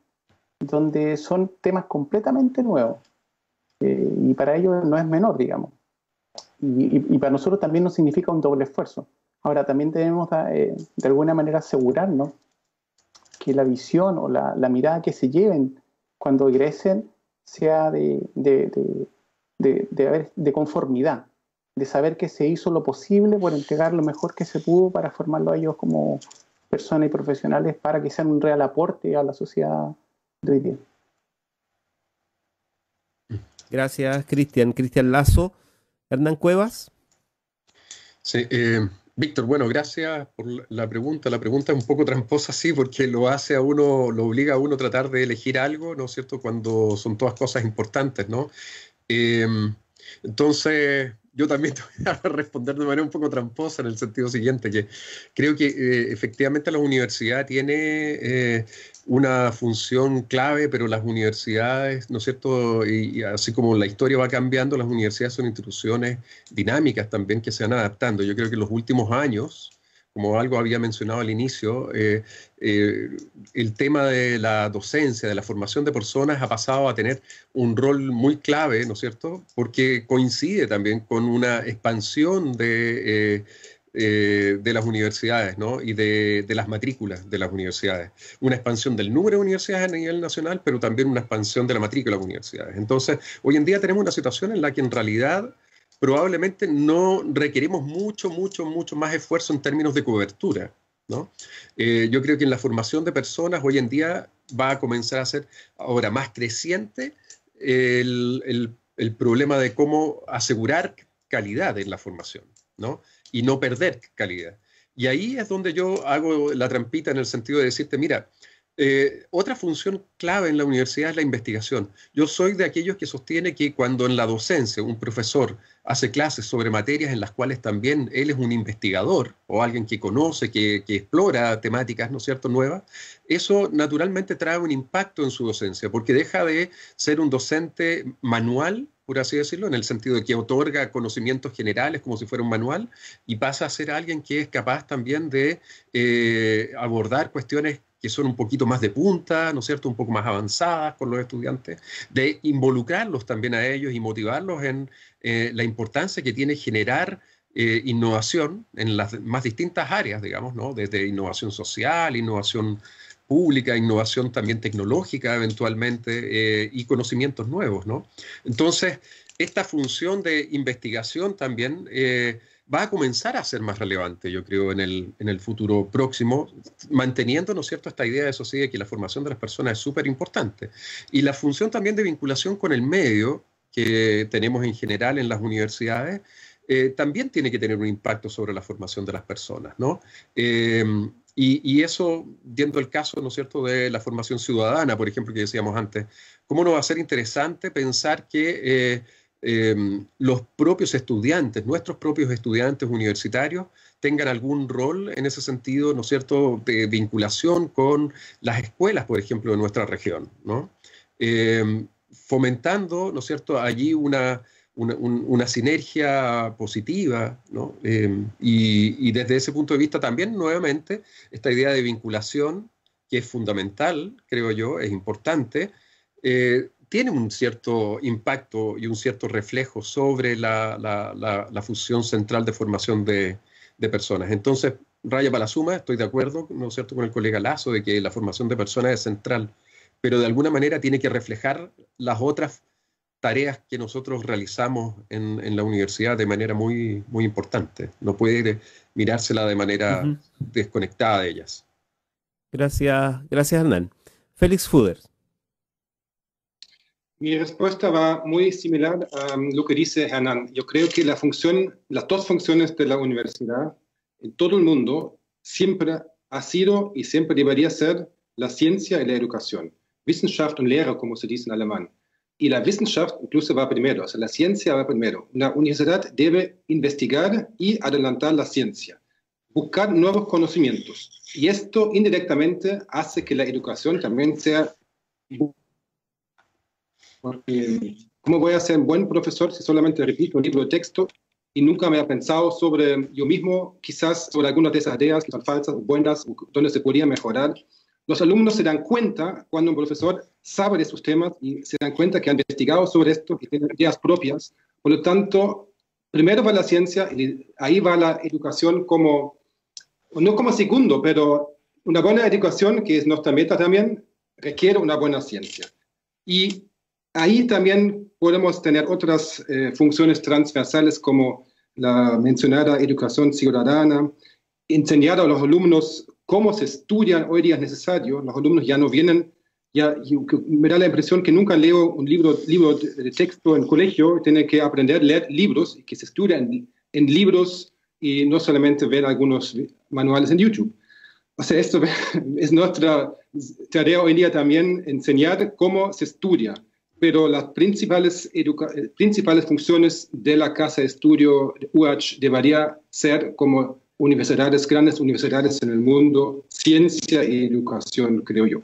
donde son temas completamente nuevos. Y para ellos no es menor, digamos. Y para nosotros también nos significa un doble esfuerzo. Ahora, también debemos de alguna manera asegurarnos que la visión o la mirada que se lleven cuando egresen sea de conformidad, de saber que se hizo lo posible por entregar lo mejor que se pudo para formarlo a ellos como personas y profesionales para que sean un real aporte a la sociedad de hoy día. Gracias, Cristian Lazo. Hernán Cuevas. Sí, Víctor, bueno, gracias por la pregunta. La pregunta es un poco tramposa, sí, porque lo hace a uno, lo obliga a uno a tratar de elegir algo, ¿no es cierto?, cuando son todas cosas importantes, ¿no? Entonces, yo también te voy a responder de manera un poco tramposa en el sentido siguiente, que creo que efectivamente la universidad tiene una función clave, pero las universidades, ¿no es cierto?, y así como la historia va cambiando, las universidades son instituciones dinámicas también que se van adaptando. Yo creo que en los últimos años, como algo había mencionado al inicio, el tema de la docencia, de la formación de personas ha pasado a tener un rol muy clave, ¿no es cierto?, porque coincide también con una expansión de las universidades, ¿no?, y de las matrículas de las universidades. Una expansión del número de universidades a nivel nacional, pero también una expansión de la matrícula de las universidades. Entonces, hoy en día tenemos una situación en la que en realidad probablemente no requerimos mucho más esfuerzo en términos de cobertura, ¿no? Yo creo que en la formación de personas hoy en día va a comenzar a ser ahora más creciente el problema de cómo asegurar calidad en la formación, ¿no?, y no perder calidad. Y ahí es donde yo hago la trampita en el sentido de decirte, mira, otra función clave en la universidad es la investigación. Yo soy de aquellos que sostiene que cuando en la docencia un profesor hace clases sobre materias en las cuales también él es un investigador o alguien que conoce, que explora temáticas, ¿no es cierto?, nuevas, eso naturalmente trae un impacto en su docencia, porque deja de ser un docente manual, por así decirlo, en el sentido de que otorga conocimientos generales como si fuera un manual, y pasa a ser alguien que es capaz también de abordar cuestiones que son un poquito más de punta, ¿no es cierto?, un poco más avanzadas con los estudiantes, de involucrarlos también a ellos y motivarlos en la importancia que tiene generar innovación en las más distintas áreas, digamos, ¿no? Desde innovación social, innovación pública, innovación también tecnológica eventualmente, y conocimientos nuevos, ¿no? Entonces, esta función de investigación también va a comenzar a ser más relevante, yo creo, en el futuro próximo, manteniendo, ¿no es cierto?, esta idea, eso sí, de que la formación de las personas es súper importante. Y la función también de vinculación con el medio que tenemos en general en las universidades, también tiene que tener un impacto sobre la formación de las personas, ¿no? Y eso, viendo el caso, ¿no es cierto?, de la formación ciudadana, por ejemplo, que decíamos antes, ¿cómo no va a ser interesante pensar que los propios estudiantes, nuestros propios estudiantes universitarios, tengan algún rol en ese sentido, ¿no es cierto?, de vinculación con las escuelas, por ejemplo, de nuestra región, ¿no? Fomentando, ¿no es cierto?, allí una sinergia positiva, ¿no? Y desde ese punto de vista también, nuevamente, esta idea de vinculación, que es fundamental, creo yo, es importante, tiene un cierto impacto y un cierto reflejo sobre la función central de formación de personas. Entonces, raya para la suma, estoy de acuerdo, ¿no es cierto?, con el colega Lazo, de que la formación de personas es central, pero de alguna manera tiene que reflejar las otras tareas que nosotros realizamos en la universidad de manera muy, muy importante. No puede mirársela de manera desconectada de ellas. Gracias, Hernán. Félix Fuder. Mi respuesta va muy similar a lo que dice Hernán. Yo creo que las dos funciones de la universidad en todo el mundo siempre ha sido y siempre debería ser la ciencia y la educación. Wissenschaft und Lehre, como se dice en alemán. Y la Wissenschaft incluso va primero, o sea, la ciencia va primero. Una universidad debe investigar y adelantar la ciencia, buscar nuevos conocimientos. Y esto indirectamente hace que la educación también sea... Porque, ¿cómo voy a ser un buen profesor si solamente repito un libro de texto y nunca me he pensado sobre yo mismo, quizás sobre algunas de esas ideas que son falsas o buenas, o donde se podría mejorar? Los alumnos se dan cuenta cuando un profesor sabe de sus temas y se dan cuenta que han investigado sobre esto y tienen ideas propias. Por lo tanto, primero va la ciencia y ahí va la educación como, no como segundo, pero una buena educación, que es nuestra meta también, requiere una buena ciencia. Y ahí también podemos tener otras funciones transversales como la mencionada educación ciudadana, enseñar a los alumnos cómo se estudia hoy día es necesario. Los alumnos ya no vienen, me da la impresión que nunca leo un libro de texto en colegio, tienen que aprender a leer libros, que se estudian en libros y no solamente ver algunos manuales en YouTube. O sea, esto es nuestra tarea hoy día también, enseñar cómo se estudia. Pero las principales funciones de la Casa de Estudio de UACH debería ser como universidades, grandes universidades en el mundo, ciencia y educación, creo yo.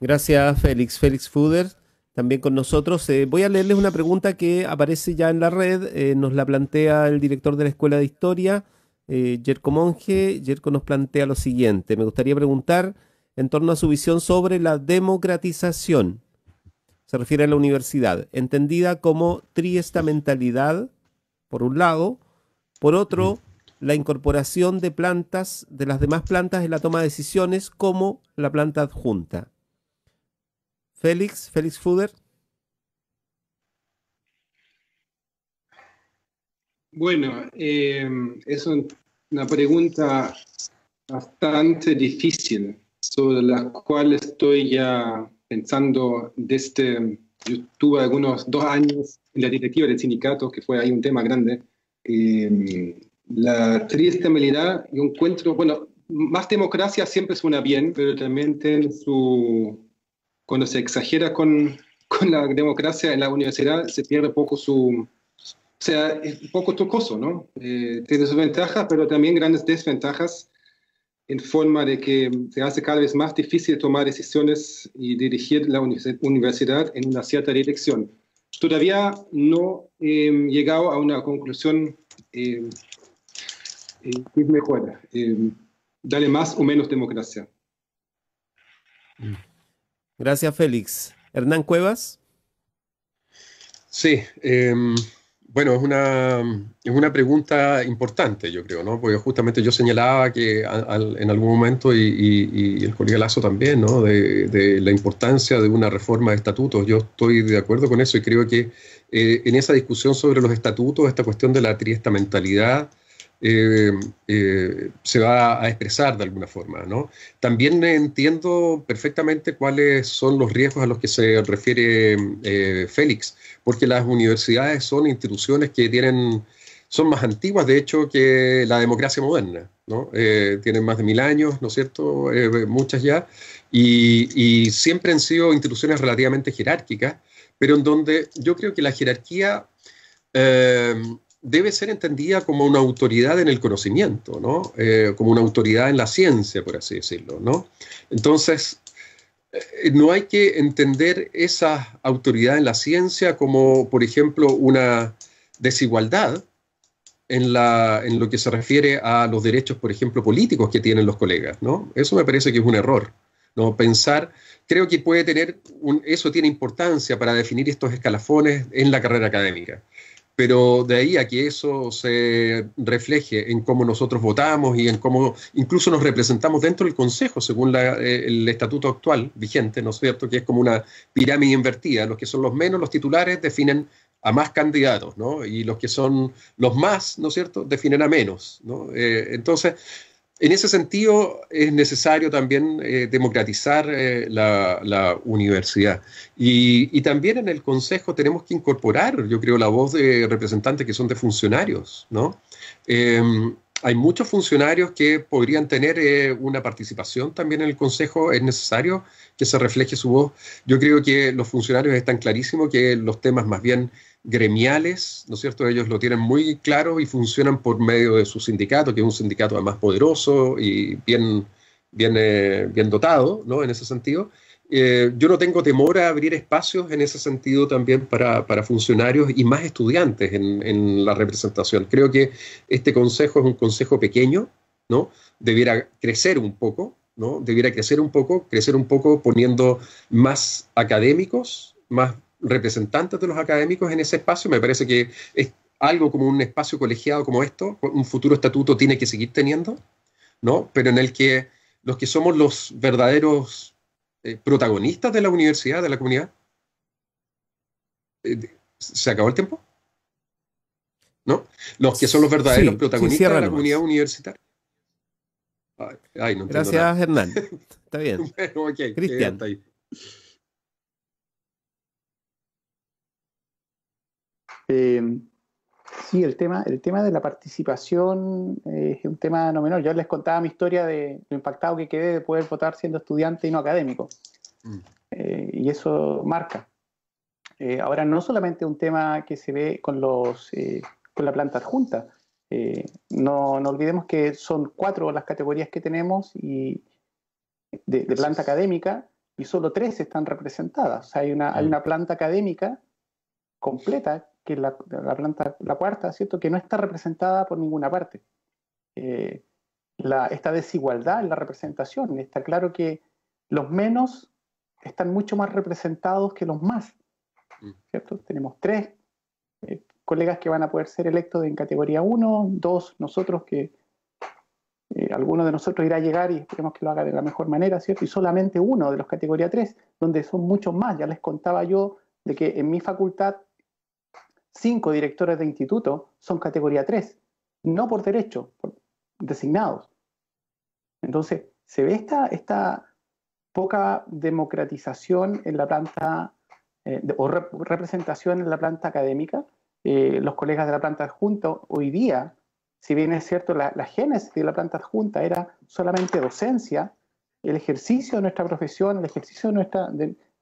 Gracias, Félix. Félix Fuder, también con nosotros. Voy a leerles una pregunta que aparece ya en la red. Nos la plantea el director de la Escuela de Historia, Jerko Monge. Jerko nos plantea lo siguiente. Me gustaría preguntar en torno a su visión sobre la democratización. Se refiere a la universidad, entendida como triestamentalidad, por un lado, por otro, la incorporación de plantas, de las demás plantas en la toma de decisiones, como la planta adjunta. Félix Fuder. Bueno, es una pregunta bastante difícil, sobre la cual estoy ya pensando desde, yo tuve algunos 2 años en la directiva del sindicato, que fue ahí un tema grande. La triestabilidad, yo encuentro, bueno, más democracia siempre suena bien, pero también tiene cuando se exagera con la democracia en la universidad, se pierde poco o sea, es un poco tocoso, ¿no? Tiene sus ventajas, pero también grandes desventajas, en forma de que se hace cada vez más difícil tomar decisiones y dirigir la universidad en una cierta dirección. Todavía no he llegado a una conclusión que es mejor. Dale más o menos democracia. Gracias, Félix. Hernán Cuevas. Sí, Bueno, es una pregunta importante, yo creo, ¿no? Porque justamente yo señalaba que en algún momento, y el colega Lazo también, ¿no? De la importancia de una reforma de estatutos. Yo estoy de acuerdo con eso y creo que en esa discusión sobre los estatutos, esta cuestión de la triestamentalidad se va a expresar de alguna forma, ¿no? También entiendo perfectamente cuáles son los riesgos a los que se refiere Félix, porque las universidades son instituciones que son más antiguas, de hecho, que la democracia moderna, ¿no? Tienen más de 1000 años, ¿no es cierto? Muchas ya, y siempre han sido instituciones relativamente jerárquicas, pero en donde yo creo que la jerarquía debe ser entendida como una autoridad en el conocimiento, ¿no? Como una autoridad en la ciencia, por así decirlo, ¿no? Entonces, no hay que entender esa autoridad en la ciencia como, por ejemplo, una desigualdad en lo que se refiere a los derechos, por ejemplo, políticos que tienen los colegas, ¿no? Eso me parece que es un error, ¿no? Creo que eso tiene importancia para definir estos escalafones en la carrera académica. Pero de ahí a que eso se refleje en cómo nosotros votamos y en cómo incluso nos representamos dentro del Consejo, según el estatuto actual vigente, ¿no es cierto?, que es como una pirámide invertida. Los que son los menos, los titulares, definen a más candidatos, ¿no? Y los que son los más, ¿no es cierto?, definen a menos, ¿no? Entonces, en ese sentido, es necesario también democratizar la universidad. Y también en el Consejo tenemos que incorporar, yo creo, la voz de representantes que son de funcionarios, ¿no? Hay muchos funcionarios que podrían tener una participación también en el Consejo. Es necesario que se refleje su voz. Yo creo que los funcionarios están clarísimos que los temas más bien gremiales, ¿no es cierto? Ellos lo tienen muy claro y funcionan por medio de su sindicato, que es un sindicato además poderoso y bien dotado, ¿no? En ese sentido. Yo no tengo temor a abrir espacios en ese sentido también para funcionarios y más estudiantes en la representación. Creo que este consejo es un consejo pequeño, ¿no? Debiera crecer un poco, ¿no? Debiera crecer un poco poniendo más académicos, más representantes de los académicos en ese espacio. Me parece que es algo como un espacio colegiado como esto, un futuro estatuto tiene que seguir teniendo, ¿no? Pero en el que los que somos los verdaderos protagonistas de la universidad, de la comunidad. ¿Se acabó el tiempo? ¿No? Los que son los verdaderos protagonistas de la comunidad universitaria. Ay, no Gracias, nada. Hernán. Está bien. Bueno, okay, Cristian. Sí, el tema de la participación es un tema no menor. Yo les contaba mi historia de lo impactado que quedé de poder votar siendo estudiante y no académico. Y eso marca. Ahora, no solamente un tema que se ve con la planta adjunta. No olvidemos que son 4 las categorías que tenemos de planta académica y solo 3 están representadas. O sea, hay una planta académica completa, que es la cuarta, ¿cierto?, que no está representada por ninguna parte. Esta desigualdad en la representación, está claro que los menos están mucho más representados que los más, ¿cierto? Tenemos 3 colegas que van a poder ser electos en categoría 1, 2 nosotros, que alguno de nosotros irá a llegar y esperemos que lo haga de la mejor manera, ¿cierto? Y solamente uno de los categoría 3, donde son muchos más. Ya les contaba yo de que en mi facultad 5 directores de instituto son categoría 3, no por derecho, designados. Entonces, se ve esta poca democratización en la planta, o representación en la planta académica. Los colegas de la planta adjunta hoy día, si bien es cierto, la génesis de la planta adjunta era solamente docencia, el ejercicio de nuestra profesión, el ejercicio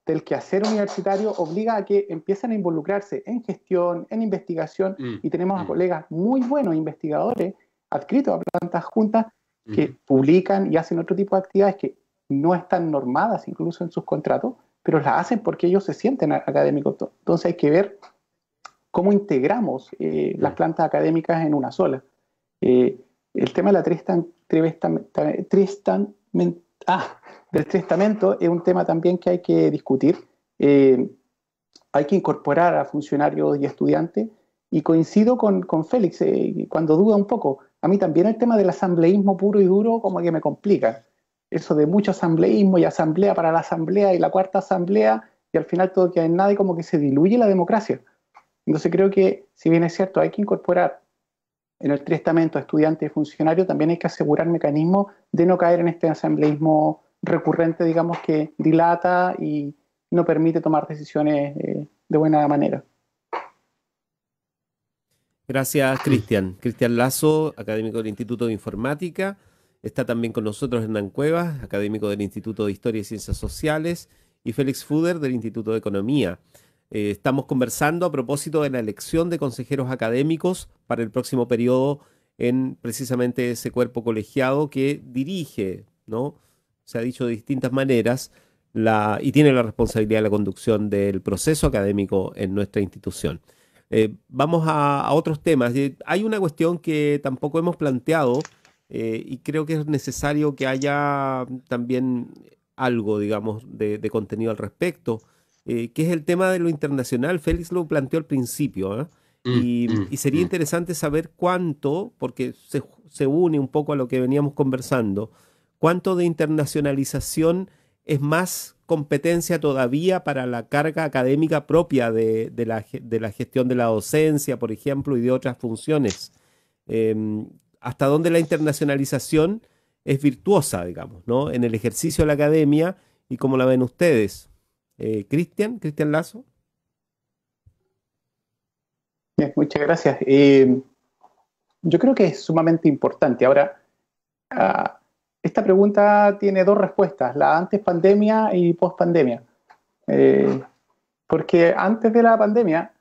del quehacer universitario obliga a que empiecen a involucrarse en gestión, en investigación, y tenemos a colegas muy buenos investigadores adscritos a plantas juntas que publican y hacen otro tipo de actividades que no están normadas incluso en sus contratos, pero las hacen porque ellos se sienten académicos. Entonces hay que ver cómo integramos las plantas académicas en una sola. El tema de del testamento es un tema también que hay que discutir. Hay que incorporar a funcionarios y estudiantes Y coincido con Félix, cuando duda un poco. A mí también el tema del asambleísmo puro y duro como que me complica. Eso de mucho asambleísmo y asamblea para la asamblea y la cuarta asamblea, y al final todo queda en nada y como que se diluye la democracia. Entonces creo que, si bien es cierto, hay que incorporar en el testamento a estudiantes y funcionarios, también hay que asegurar mecanismos de no caer en este asambleísmo recurrente, digamos, que dilata y no permite tomar decisiones de buena manera. Gracias, Cristian. Cristian Lazo, académico del Instituto de Informática. Está también con nosotros Hernán Cuevas, académico del Instituto de Historia y Ciencias Sociales, y Félix Fuder del Instituto de Economía. Estamos conversando a propósito de la elección de consejeros académicos para el próximo periodo en precisamente ese cuerpo colegiado que dirige, ¿no? Se ha dicho de distintas maneras, y tiene la responsabilidad de la conducción del proceso académico en nuestra institución. Vamos a otros temas. Hay una cuestión que tampoco hemos planteado y creo que es necesario que haya también algo, digamos, de contenido al respecto, que es el tema de lo internacional. Félix lo planteó al principio, ¿eh? Y sería interesante saber cuánto, porque se une un poco a lo que veníamos conversando, cuánto de internacionalización es más competencia todavía para la carga académica propia de la gestión de la docencia, por ejemplo, y de otras funciones. Hasta dónde la internacionalización es virtuosa, digamos, ¿no? En el ejercicio de la academia, y cómo la ven ustedes. Cristian Lazo. Bien, muchas gracias. Yo creo que es sumamente importante. Ahora, esta pregunta tiene dos respuestas, la antes pandemia y post pandemia. Porque antes de la pandemia,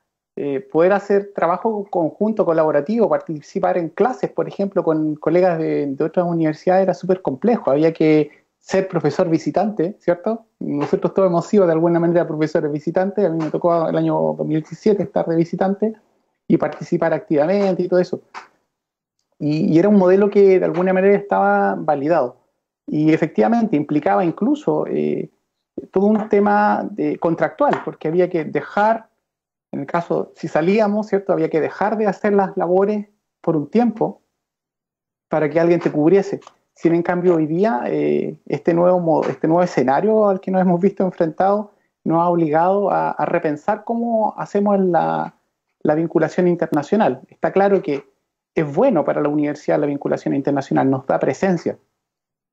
poder hacer trabajo conjunto, colaborativo, participar en clases, por ejemplo, con colegas de otras universidades era súper complejo. Había que ser profesor visitante, ¿cierto? Nosotros todos hemos sido de alguna manera profesores visitantes. A mí me tocó el año 2017 estar de visitante y participar activamente y todo eso. Y era un modelo que de alguna manera estaba validado. Y efectivamente implicaba incluso todo un tema contractual, porque había que dejar, en el caso, si salíamos, ¿cierto? Había que dejar de hacer las labores por un tiempo para que alguien te cubriese. Sin en cambio, hoy día, este nuevo escenario al que nos hemos visto enfrentados nos ha obligado a repensar cómo hacemos la vinculación internacional. Está claro que es bueno para la universidad la vinculación internacional, nos da presencia.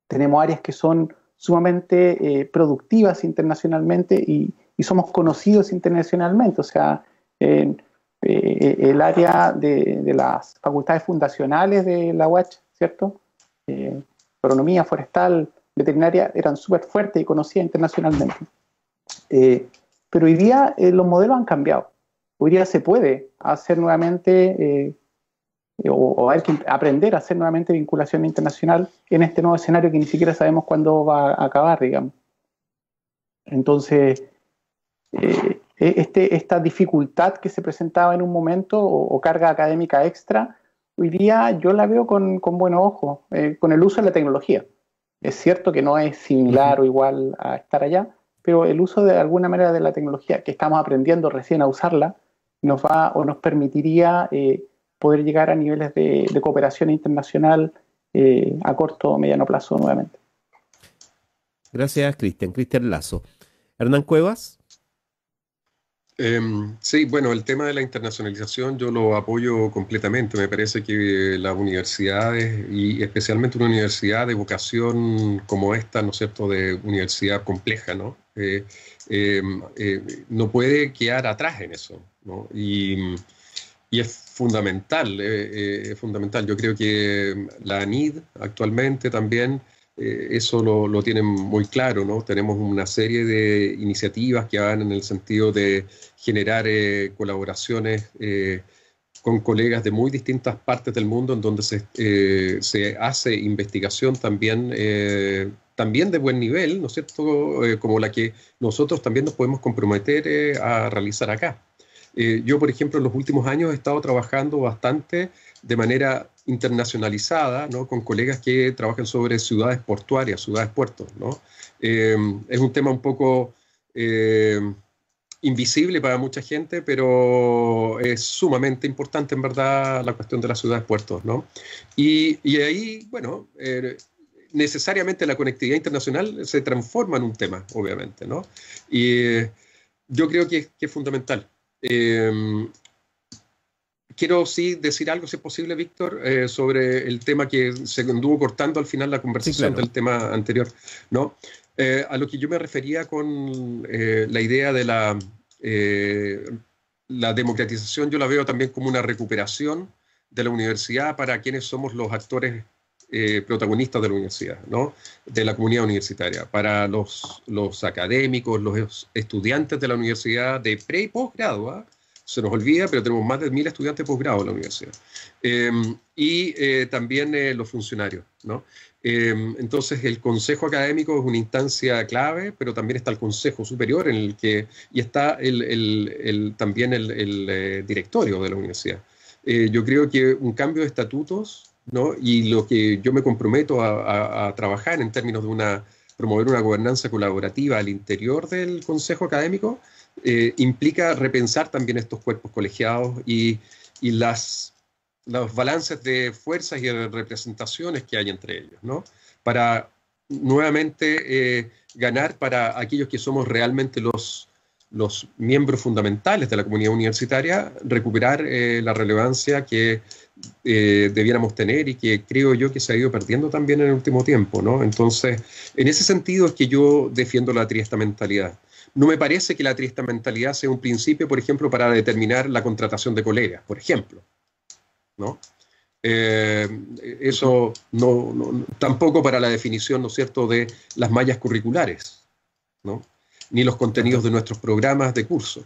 Tenemos áreas que son sumamente productivas internacionalmente y somos conocidos internacionalmente. O sea, el área de las facultades fundacionales de la UACH, ¿cierto? Agronomía, forestal, veterinaria, eran súper fuertes y conocidas internacionalmente. Pero hoy día los modelos han cambiado. Hoy día se puede hacer nuevamente, o hay que aprender a hacer nuevamente vinculación internacional en este nuevo escenario que ni siquiera sabemos cuándo va a acabar, digamos. Entonces, esta dificultad que se presentaba en un momento, o carga académica extra, hoy día yo la veo con buenos ojos, con el uso de la tecnología. Es cierto que no es similar o igual a estar allá, pero el uso de alguna manera de la tecnología, que estamos aprendiendo recién a usarla, nos permitiría poder llegar a niveles de cooperación internacional a corto o mediano plazo nuevamente. Gracias, Cristian Lazo. Hernán Cuevas. Sí, bueno, el tema de la internacionalización yo lo apoyo completamente. Me parece que las universidades, y especialmente una universidad de vocación como esta, ¿no es cierto?, de universidad compleja, ¿no? No puede quedar atrás en eso, ¿no? Y es fundamental, es fundamental. Yo creo que la ANID actualmente también eso lo tienen muy claro, ¿no? Tenemos una serie de iniciativas que van en el sentido de generar colaboraciones con colegas de muy distintas partes del mundo, en donde se hace investigación también de buen nivel, ¿no es cierto?, como la que nosotros también nos podemos comprometer a realizar acá. Yo, por ejemplo, en los últimos años he estado trabajando bastante de manera internacionalizada, ¿no?, con colegas que trabajan sobre ciudades portuarias, ciudades puertos, ¿no? Es un tema un poco invisible para mucha gente, pero es sumamente importante en verdad la cuestión de las ciudades-puertos, ¿no? Y ahí, bueno, necesariamente la conectividad internacional se transforma en un tema, obviamente, ¿no? Y yo creo que es fundamental. Quiero sí decir algo, si es posible, Víctor, sobre el tema que se anduvo cortando al final la conversación, sí, claro, del tema anterior, ¿no? A lo que yo me refería con la idea de la democratización, yo la veo también como una recuperación de la universidad para quienes somos los actores protagonistas de la universidad, ¿no? De la comunidad universitaria, para los académicos, los estudiantes de la universidad de pre y posgrado, ¿eh? Se nos olvida, pero tenemos más de 1000 estudiantes de posgrado en la universidad. También los funcionarios, ¿no? Entonces, el consejo académico es una instancia clave, pero también está el consejo superior en el que, y está también el directorio de la universidad. Yo creo que un cambio de estatutos, ¿no? Y lo que yo me comprometo a trabajar en términos de promover una gobernanza colaborativa al interior del consejo académico, implica repensar también estos cuerpos colegiados y los balances de fuerzas y de representaciones que hay entre ellos, ¿no? Para nuevamente ganar para aquellos que somos realmente los miembros fundamentales de la comunidad universitaria, recuperar la relevancia que debiéramos tener y que creo yo que se ha ido perdiendo también en el último tiempo, ¿no? Entonces, en ese sentido es que yo defiendo la triestamentalidad. No me parece que la triestamentalidad sea un principio, por ejemplo, para determinar la contratación de colegas, por ejemplo, ¿no? Eso tampoco para la definición, ¿no es cierto?, de las mallas curriculares, ¿no? Ni los contenidos de nuestros programas de curso.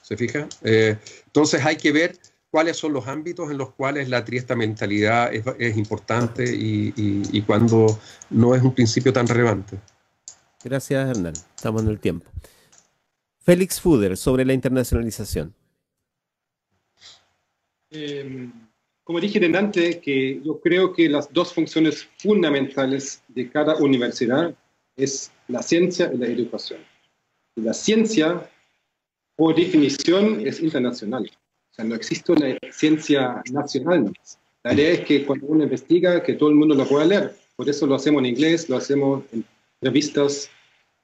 ¿Se fija? Entonces hay que ver cuáles son los ámbitos en los cuales la triestamentalidad es importante y cuando no es un principio tan relevante. Gracias, Hernán. Estamos en el tiempo. Félix Fuder, sobre la internacionalización. Como dije delante, que yo creo que las dos funciones fundamentales de cada universidad es la ciencia y la educación. Y la ciencia, por definición, es internacional. O sea, no existe una ciencia nacional. La idea es que cuando uno investiga, que todo el mundo lo pueda leer. Por eso lo hacemos en inglés, lo hacemos en revistas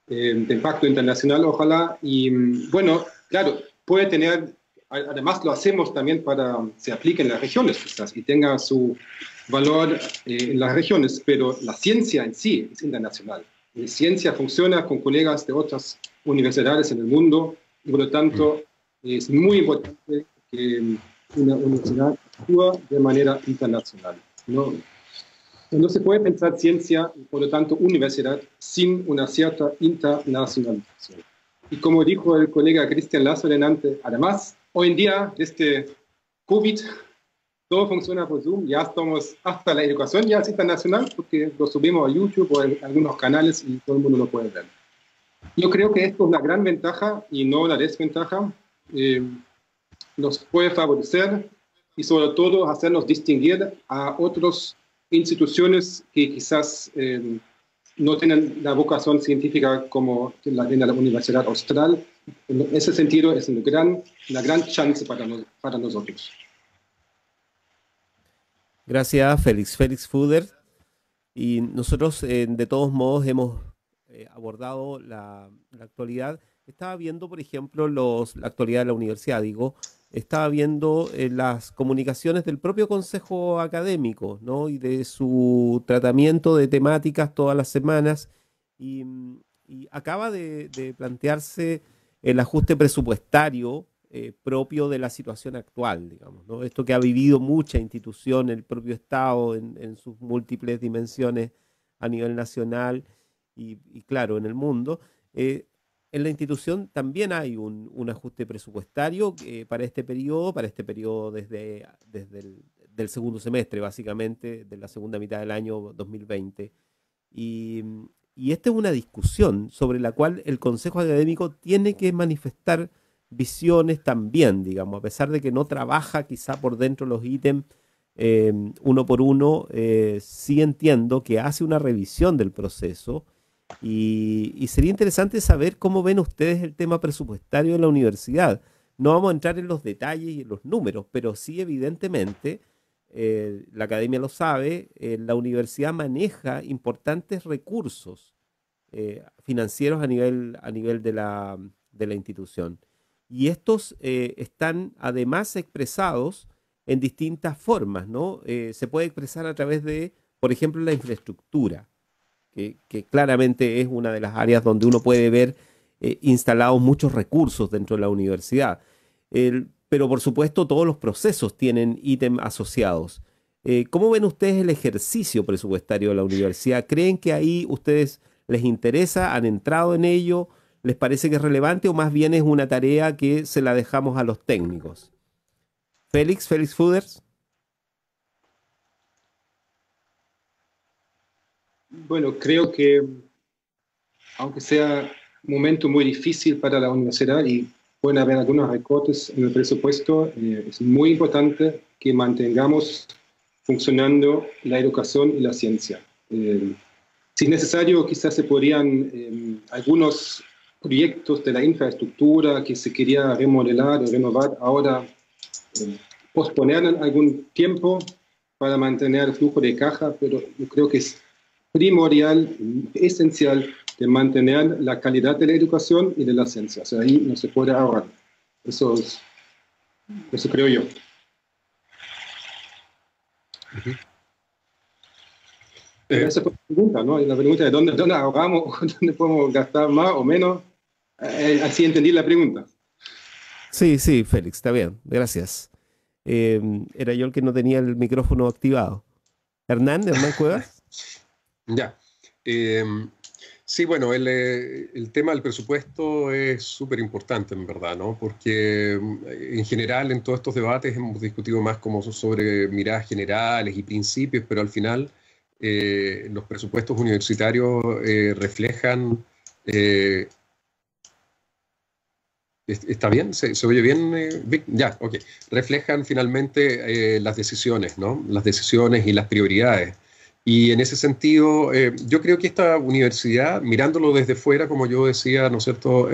de impacto internacional, ojalá. Y bueno, claro, puede tener, además lo hacemos también para se aplique en las regiones, quizás, y tenga su valor en las regiones, pero la ciencia en sí es internacional. La ciencia funciona con colegas de otras universidades en el mundo, y por lo tanto es muy importante que una universidad actúe de manera internacional. No se puede pensar ciencia, y por lo tanto universidad, sin una cierta internacionalización. Y como dijo el colega Cristian Lazo antes, además, hoy en día, desde COVID, todo funciona por Zoom, ya estamos, hasta la educación ya es internacional, porque lo subimos a YouTube o en algunos canales y todo el mundo lo puede ver. Yo creo que esto es una gran ventaja y no una desventaja. Nos puede favorecer y sobre todo hacernos distinguir a otras instituciones que quizás no tienen la vocación científica como la de la Universidad Austral. En ese sentido es una gran chance para nosotros. Gracias, Félix. Félix Fuder. Y nosotros, de todos modos, hemos abordado la actualidad. Estaba viendo, por ejemplo, la actualidad de la universidad, estaba viendo las comunicaciones del propio consejo académico, ¿no? Y de su tratamiento de temáticas todas las semanas. Y acaba de plantearse el ajuste presupuestario propio de la situación actual, digamos, ¿no? Esto que ha vivido mucha institución, el propio Estado en sus múltiples dimensiones a nivel nacional y claro, en el mundo. En la institución también hay un ajuste presupuestario para este periodo desde el segundo semestre, básicamente, de la segunda mitad del año 2020. Y esta es una discusión sobre la cual el Consejo Académico tiene que manifestar visiones también, digamos, a pesar de que no trabaja quizá por dentro los ítems uno por uno, sí entiendo que hace una revisión del proceso Y sería interesante saber cómo ven ustedes el tema presupuestario de la universidad. No vamos a entrar en los detalles y en los números, pero sí evidentemente, la academia lo sabe, la universidad maneja importantes recursos financieros a nivel de la institución. Y estos están además expresados en distintas formas, ¿no? Se puede expresar a través de, por ejemplo, la infraestructura, que claramente es una de las áreas donde uno puede ver instalados muchos recursos dentro de la universidad. Pero por supuesto todos los procesos tienen ítems asociados. ¿Cómo ven ustedes el ejercicio presupuestario de la universidad? ¿Creen que ahí ustedes les interesa? ¿Han entrado en ello? ¿Les parece que es relevante o más bien es una tarea que se la dejamos a los técnicos? Félix Fuders. Bueno, creo que aunque sea un momento muy difícil para la universidad y pueden haber algunos recortes en el presupuesto, es muy importante que mantengamos funcionando la educación y la ciencia. Si es necesario, quizás se podrían algunos proyectos de la infraestructura que se quería remodelar o renovar ahora posponer en algún tiempo para mantener el flujo de caja, pero yo creo que es primordial, esencial, de mantener la calidad de la educación y de la ciencia. O sea, ahí no se puede ahorrar. Eso creo yo. Esa fue la pregunta, ¿no? La pregunta de dónde ahorramos, dónde podemos gastar más o menos. Así entendí la pregunta. Sí, Félix, está bien, gracias. Era yo el que no tenía el micrófono activado. Hernán Cuevas. Ya. Sí, bueno, el tema del presupuesto es súper importante, en verdad, ¿no? Porque en general en todos estos debates hemos discutido más como sobre miradas generales y principios, pero al final los presupuestos universitarios reflejan... ¿Está bien? ¿Se oye bien, Vic? Ya, ok. Reflejan finalmente las decisiones, ¿no? Las decisiones y las prioridades. Y en ese sentido, yo creo que esta universidad, mirándolo desde fuera, como yo decía, ¿no es cierto?,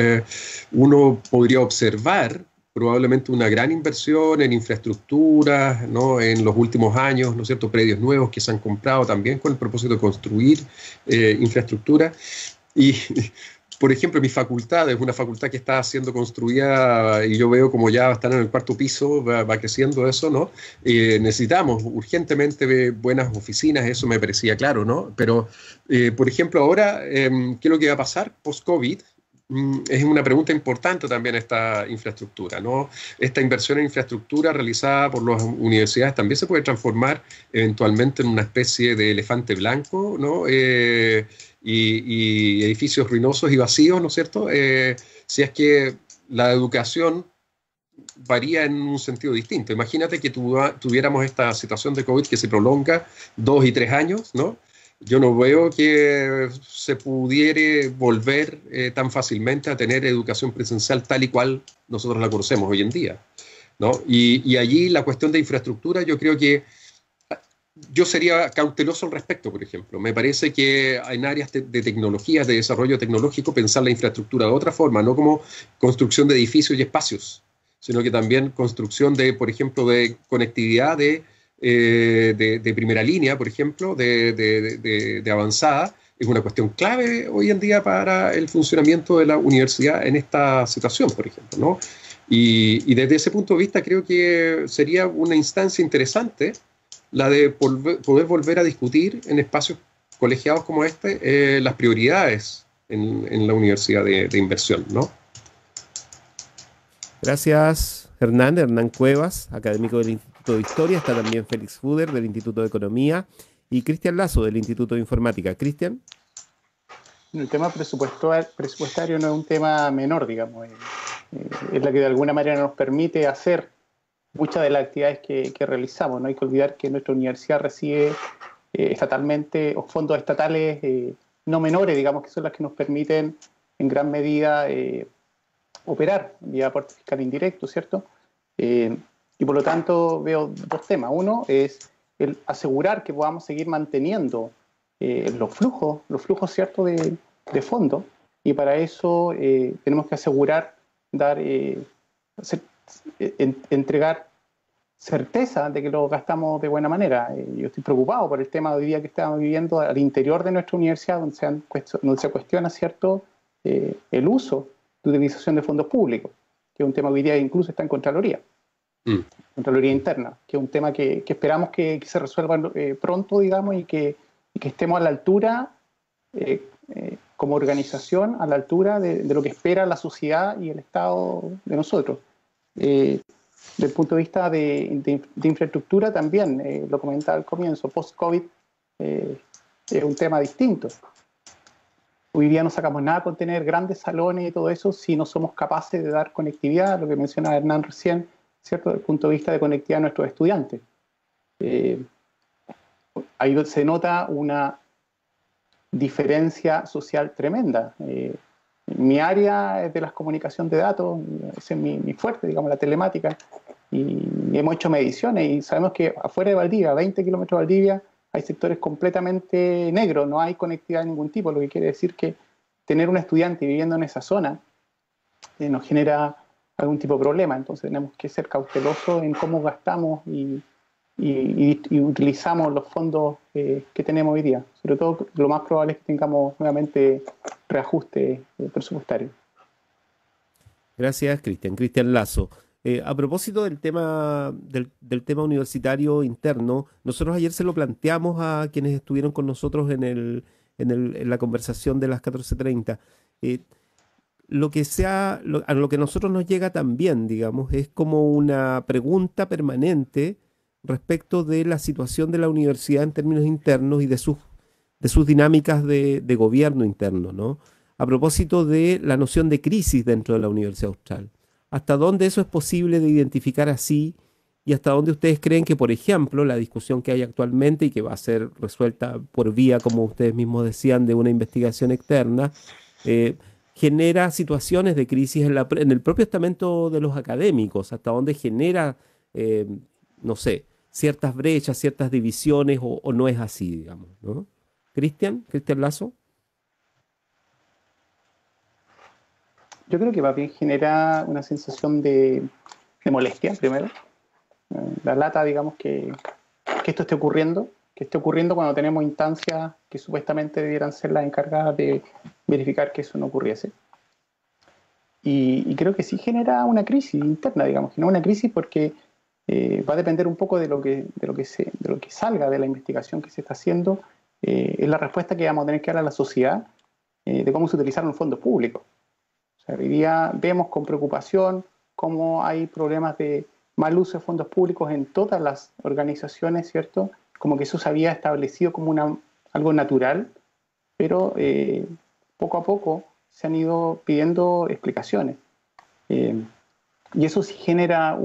uno podría observar probablemente una gran inversión en infraestructura, ¿no?, en los últimos años, ¿no es cierto?, predios nuevos que se han comprado también con el propósito de construir infraestructura. Y, por ejemplo, mi facultad es una facultad que está siendo construida y yo veo como ya están en el cuarto piso, va creciendo eso, ¿no? Necesitamos urgentemente buenas oficinas, eso me parecía claro, ¿no? Pero, por ejemplo, ahora, ¿qué es lo que va a pasar post-COVID? Es una pregunta importante también esta infraestructura, ¿no? Esta inversión en infraestructura realizada por las universidades también se puede transformar eventualmente en una especie de elefante blanco, ¿no? Y edificios ruinosos y vacíos, ¿no es cierto? Si es que la educación varía en un sentido distinto. Imagínate que tuviéramos esta situación de COVID que se prolonga 2 y 3 años, ¿no? Yo no veo que se pudiera volver tan fácilmente a tener educación presencial tal y cual nosotros la conocemos hoy en día, ¿no? Y allí la cuestión de infraestructura, yo creo que yo sería cauteloso al respecto, por ejemplo. Me parece que en áreas de tecnologías, de desarrollo tecnológico, pensar la infraestructura de otra forma, no como construcción de edificios y espacios, sino que también construcción de, por ejemplo, de conectividad de primera línea, por ejemplo, de avanzada, es una cuestión clave hoy en día para el funcionamiento de la universidad en esta situación, por ejemplo, ¿no? Y desde ese punto de vista creo que sería una instancia interesante la de poder volver a discutir en espacios colegiados como este las prioridades en la universidad de inversión, ¿no? Gracias, Hernán Cuevas, académico del Instituto de Historia. Está también Félix Fuder, del Instituto de Economía, y Cristian Lazo, del Instituto de Informática. Cristian. El tema presupuestario no es un tema menor, digamos. Es la que de alguna manera nos permite hacer muchas de las actividades que realizamos. No hay que olvidar que nuestra universidad recibe estatalmente, o fondos estatales no menores, digamos, que son las que nos permiten en gran medida operar vía aporte fiscal indirecto, ¿cierto? Y por lo tanto veo dos temas. Uno es el asegurar que podamos seguir manteniendo los flujos, ¿cierto?, de de fondo, y para eso tenemos que asegurar, entregar certeza de que lo gastamos de buena manera. Yo estoy preocupado por el tema de hoy día que estamos viviendo al interior de nuestra universidad, donde se cuestiona, ¿cierto?, el uso de utilización de fondos públicos, que es un tema que hoy día incluso está en Contraloría. Contraloría interna, que es un tema que esperamos que se resuelva pronto, digamos, y que estemos a la altura, como organización, a la altura de lo que espera la sociedad y el Estado de nosotros. Desde el punto de vista de infraestructura también, lo comentaba al comienzo, post-COVID es un tema distinto. Hoy día no sacamos nada con tener grandes salones y todo eso si no somos capaces de dar conectividad, lo que mencionaba Hernán recién, ¿cierto?, desde el punto de vista de conectividad a nuestros estudiantes. Ahí se nota una diferencia social tremenda. Mi área es de las comunicaciones de datos, ese es mi fuerte, digamos, la telemática, y hemos hecho mediciones y sabemos que afuera de Valdivia, 20 kilómetros de Valdivia, hay sectores completamente negros, no hay conectividad de ningún tipo, lo que quiere decir que tener un estudiante viviendo en esa zona nos genera algún tipo de problema. Entonces tenemos que ser cautelosos en cómo gastamos y utilizamos los fondos que tenemos hoy día. Sobre todo, lo más probable es que tengamos nuevamente reajuste presupuestario. Gracias, Cristian. Cristian Lazo. A propósito del tema universitario interno, nosotros ayer se lo planteamos a quienes estuvieron con nosotros en la conversación de las 14:30. A lo que a nosotros nos llega también, digamos, es como una pregunta permanente respecto de la situación de la universidad en términos internos y de sus dinámicas de gobierno interno, ¿no? A propósito de la noción de crisis dentro de la Universidad Austral. ¿Hasta dónde eso es posible de identificar así? Y hasta dónde ustedes creen que, por ejemplo, la discusión que hay actualmente y que va a ser resuelta por vía, como ustedes mismos decían, de una investigación externa, genera situaciones de crisis en el propio estamento de los académicos? ¿Hasta dónde genera, no sé, ciertas brechas, ciertas divisiones, o no es así, digamos, ¿no? Cristian Lazo. Yo creo que más bien genera una sensación de molestia, primero. La lata, digamos, que esto esté ocurriendo cuando tenemos instancias que supuestamente debieran ser las encargadas de verificar que eso no ocurriese. Y creo que sí genera una crisis interna, digamos, genera una crisis porque va a depender un poco de lo que salga de la investigación que se está haciendo, es la respuesta que vamos a tener que dar a la sociedad de cómo se utilizaron los fondos públicos. O sea, hoy día vemos con preocupación cómo hay problemas de mal uso de fondos públicos en todas las organizaciones, ¿cierto? Como que eso se había establecido como algo natural, pero poco a poco se han ido pidiendo explicaciones. Y eso sí genera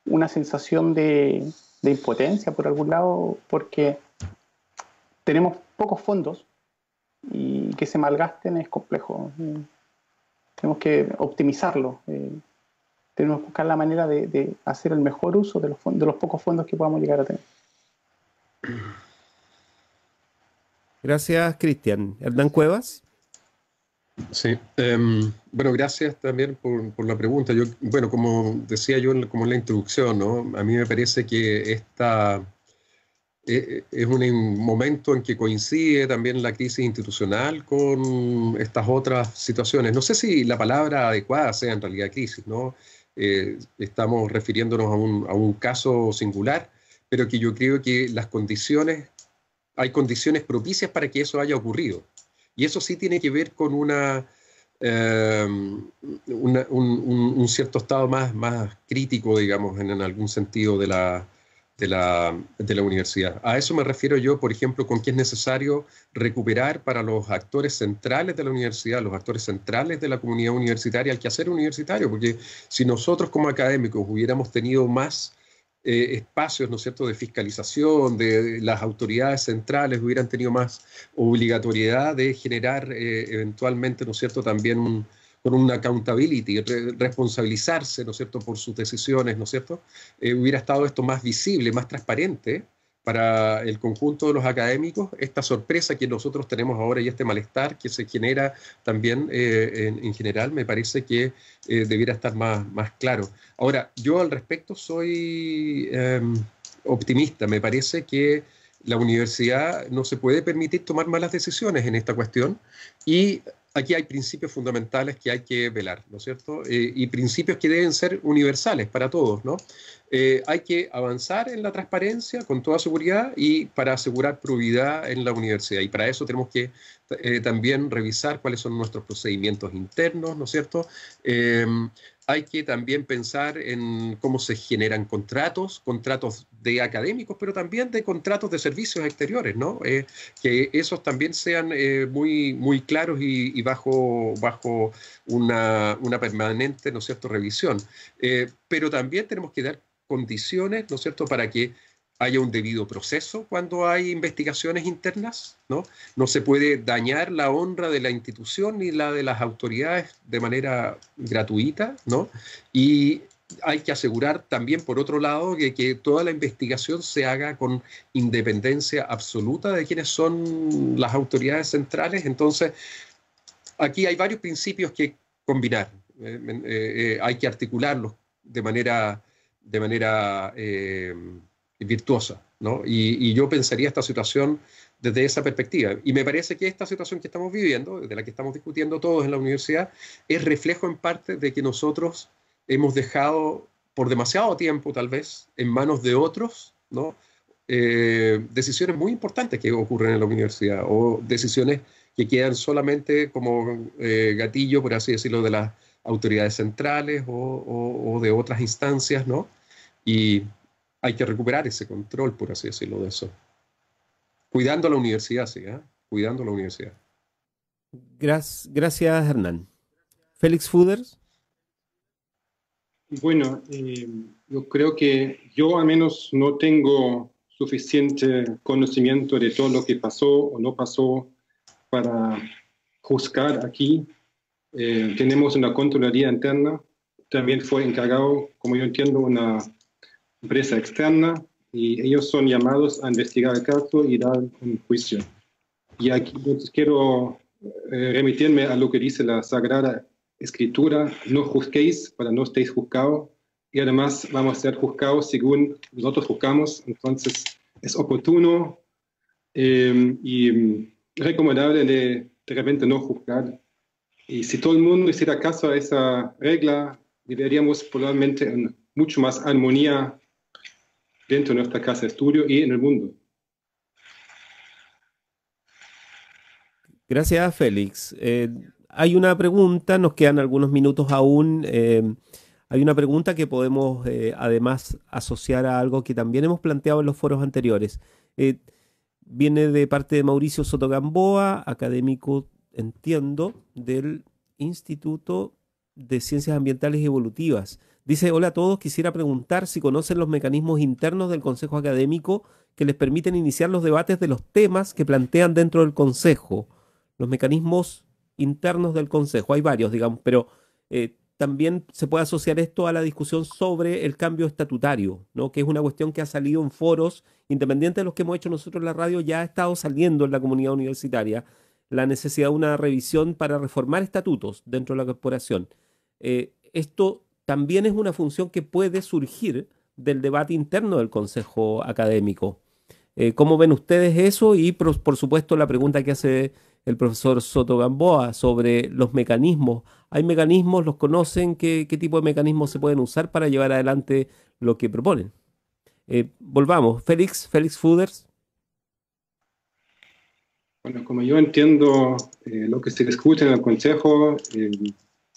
una sensación de impotencia por algún lado, porque tenemos pocos fondos y que se malgasten es complejo. Tenemos que optimizarlo. Tenemos que buscar la manera de hacer el mejor uso de los pocos fondos que podamos llegar a tener. Gracias, Cristian. ¿Hernán Cuevas? Sí. Bueno, gracias también por la pregunta. Bueno, como decía yo como en la introducción, ¿no? A mí me parece que es un momento en que coincide también la crisis institucional con estas otras situaciones. No sé si la palabra adecuada sea en realidad crisis, ¿no? Estamos refiriéndonos a un caso singular, pero que yo creo que hay condiciones propicias para que eso haya ocurrido. Y eso sí tiene que ver con un cierto estado más crítico, digamos, en algún sentido de la universidad. A eso me refiero yo, por ejemplo, con que es necesario recuperar para los actores centrales de la universidad, los actores centrales de la comunidad universitaria, el quehacer universitario, porque si nosotros como académicos hubiéramos tenido más espacios, ¿no es cierto?, de fiscalización, de las autoridades centrales hubieran tenido más obligatoriedad de generar eventualmente, ¿no es cierto?, también con una accountability, responsabilizarse, ¿no es cierto?, por sus decisiones, ¿no es cierto?, hubiera estado esto más visible, más transparente, para el conjunto de los académicos, esta sorpresa que nosotros tenemos ahora y este malestar que se genera también en general, me parece que debiera estar más claro. Ahora, yo al respecto soy optimista. Me parece que la universidad no se puede permitir tomar malas decisiones en esta cuestión, y aquí hay principios fundamentales que hay que velar, ¿no es cierto? Y principios que deben ser universales para todos, ¿no? Hay que avanzar en la transparencia con toda seguridad y para asegurar probidad en la universidad. Y para eso tenemos que también revisar cuáles son nuestros procedimientos internos, ¿no es cierto? Hay que también pensar en cómo se generan contratos de académicos, pero también de contratos de servicios exteriores, ¿no? Que esos también sean muy claros y bajo una permanente, ¿no es cierto?, revisión. Pero también tenemos que dar condiciones, ¿no es cierto?, para que haya un debido proceso cuando hay investigaciones internas, ¿no? No se puede dañar la honra de la institución ni la de las autoridades de manera gratuita, ¿no? Y hay que asegurar también, por otro lado, que toda la investigación se haga con independencia absoluta de quienes son las autoridades centrales. Entonces, aquí hay varios principios que combinar. Hay que articularlos de manera virtuosa, ¿no? Y yo pensaría esta situación desde esa perspectiva. Y me parece que esta situación que estamos viviendo, de la que estamos discutiendo todos en la universidad, es reflejo en parte de que nosotros hemos dejado por demasiado tiempo, tal vez, en manos de otros, ¿no? Decisiones muy importantes que ocurren en la universidad, o decisiones que quedan solamente como gatillo, por así decirlo, de las autoridades centrales o de otras instancias, ¿no? Y hay que recuperar ese control, por así decirlo, de eso. Cuidando a la universidad, sí, ¿eh? Cuidando a la universidad. Gracias, Hernán. Félix Fuders. Bueno, yo creo que yo al menos no tengo suficiente conocimiento de todo lo que pasó o no pasó para juzgar aquí. Tenemos una Contraloría interna, también fue encargado, como yo entiendo, una empresa externa, y ellos son llamados a investigar el caso y dar un juicio. Y aquí entonces quiero remitirme a lo que dice la Sagrada Escritura: no juzguéis para no estéis juzgados, y además vamos a ser juzgados según nosotros juzgamos. Entonces es oportuno y recomendable de repente no juzgar. Y si todo el mundo hiciera caso a esa regla, viviríamos probablemente en mucho más armonía dentro de nuestra casa de estudio y en el mundo. Gracias, Félix. Hay una pregunta, nos quedan algunos minutos aún. Hay una pregunta que podemos además asociar a algo que también hemos planteado en los foros anteriores. Viene de parte de Mauricio Soto Gamboa, académico, entiendo, del Instituto de Ciencias Ambientales y Evolutivas. Dice: hola a todos, quisiera preguntar si conocen los mecanismos internos del Consejo Académico que les permiten iniciar los debates de los temas que plantean dentro del Consejo. Los mecanismos internos del Consejo, hay varios, digamos, pero también se puede asociar esto a la discusión sobre el cambio estatutario, ¿no? Que es una cuestión que ha salido en foros, independiente de los que hemos hecho nosotros en la radio, ya ha estado saliendo en la comunidad universitaria, la necesidad de una revisión para reformar estatutos dentro de la corporación. Esto también es una función que puede surgir del debate interno del Consejo Académico. ¿Cómo ven ustedes eso? Y por supuesto la pregunta que hace el profesor Soto Gamboa sobre los mecanismos. ¿Hay mecanismos? ¿Los conocen? ¿Qué tipo de mecanismos se pueden usar para llevar adelante lo que proponen? Volvamos. Félix Fuders. Bueno, como yo entiendo lo que se discute en el Consejo,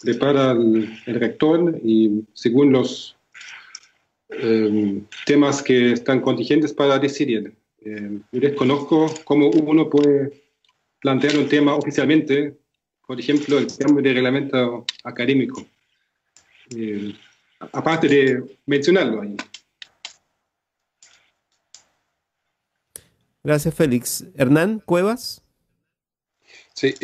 prepara el rector, y según los temas que están contingentes para decidir. Yo desconozco cómo uno puede plantear un tema oficialmente, por ejemplo, el cambio de reglamento académico, aparte de mencionarlo ahí. Gracias, Félix. Hernán Cuevas. Sí,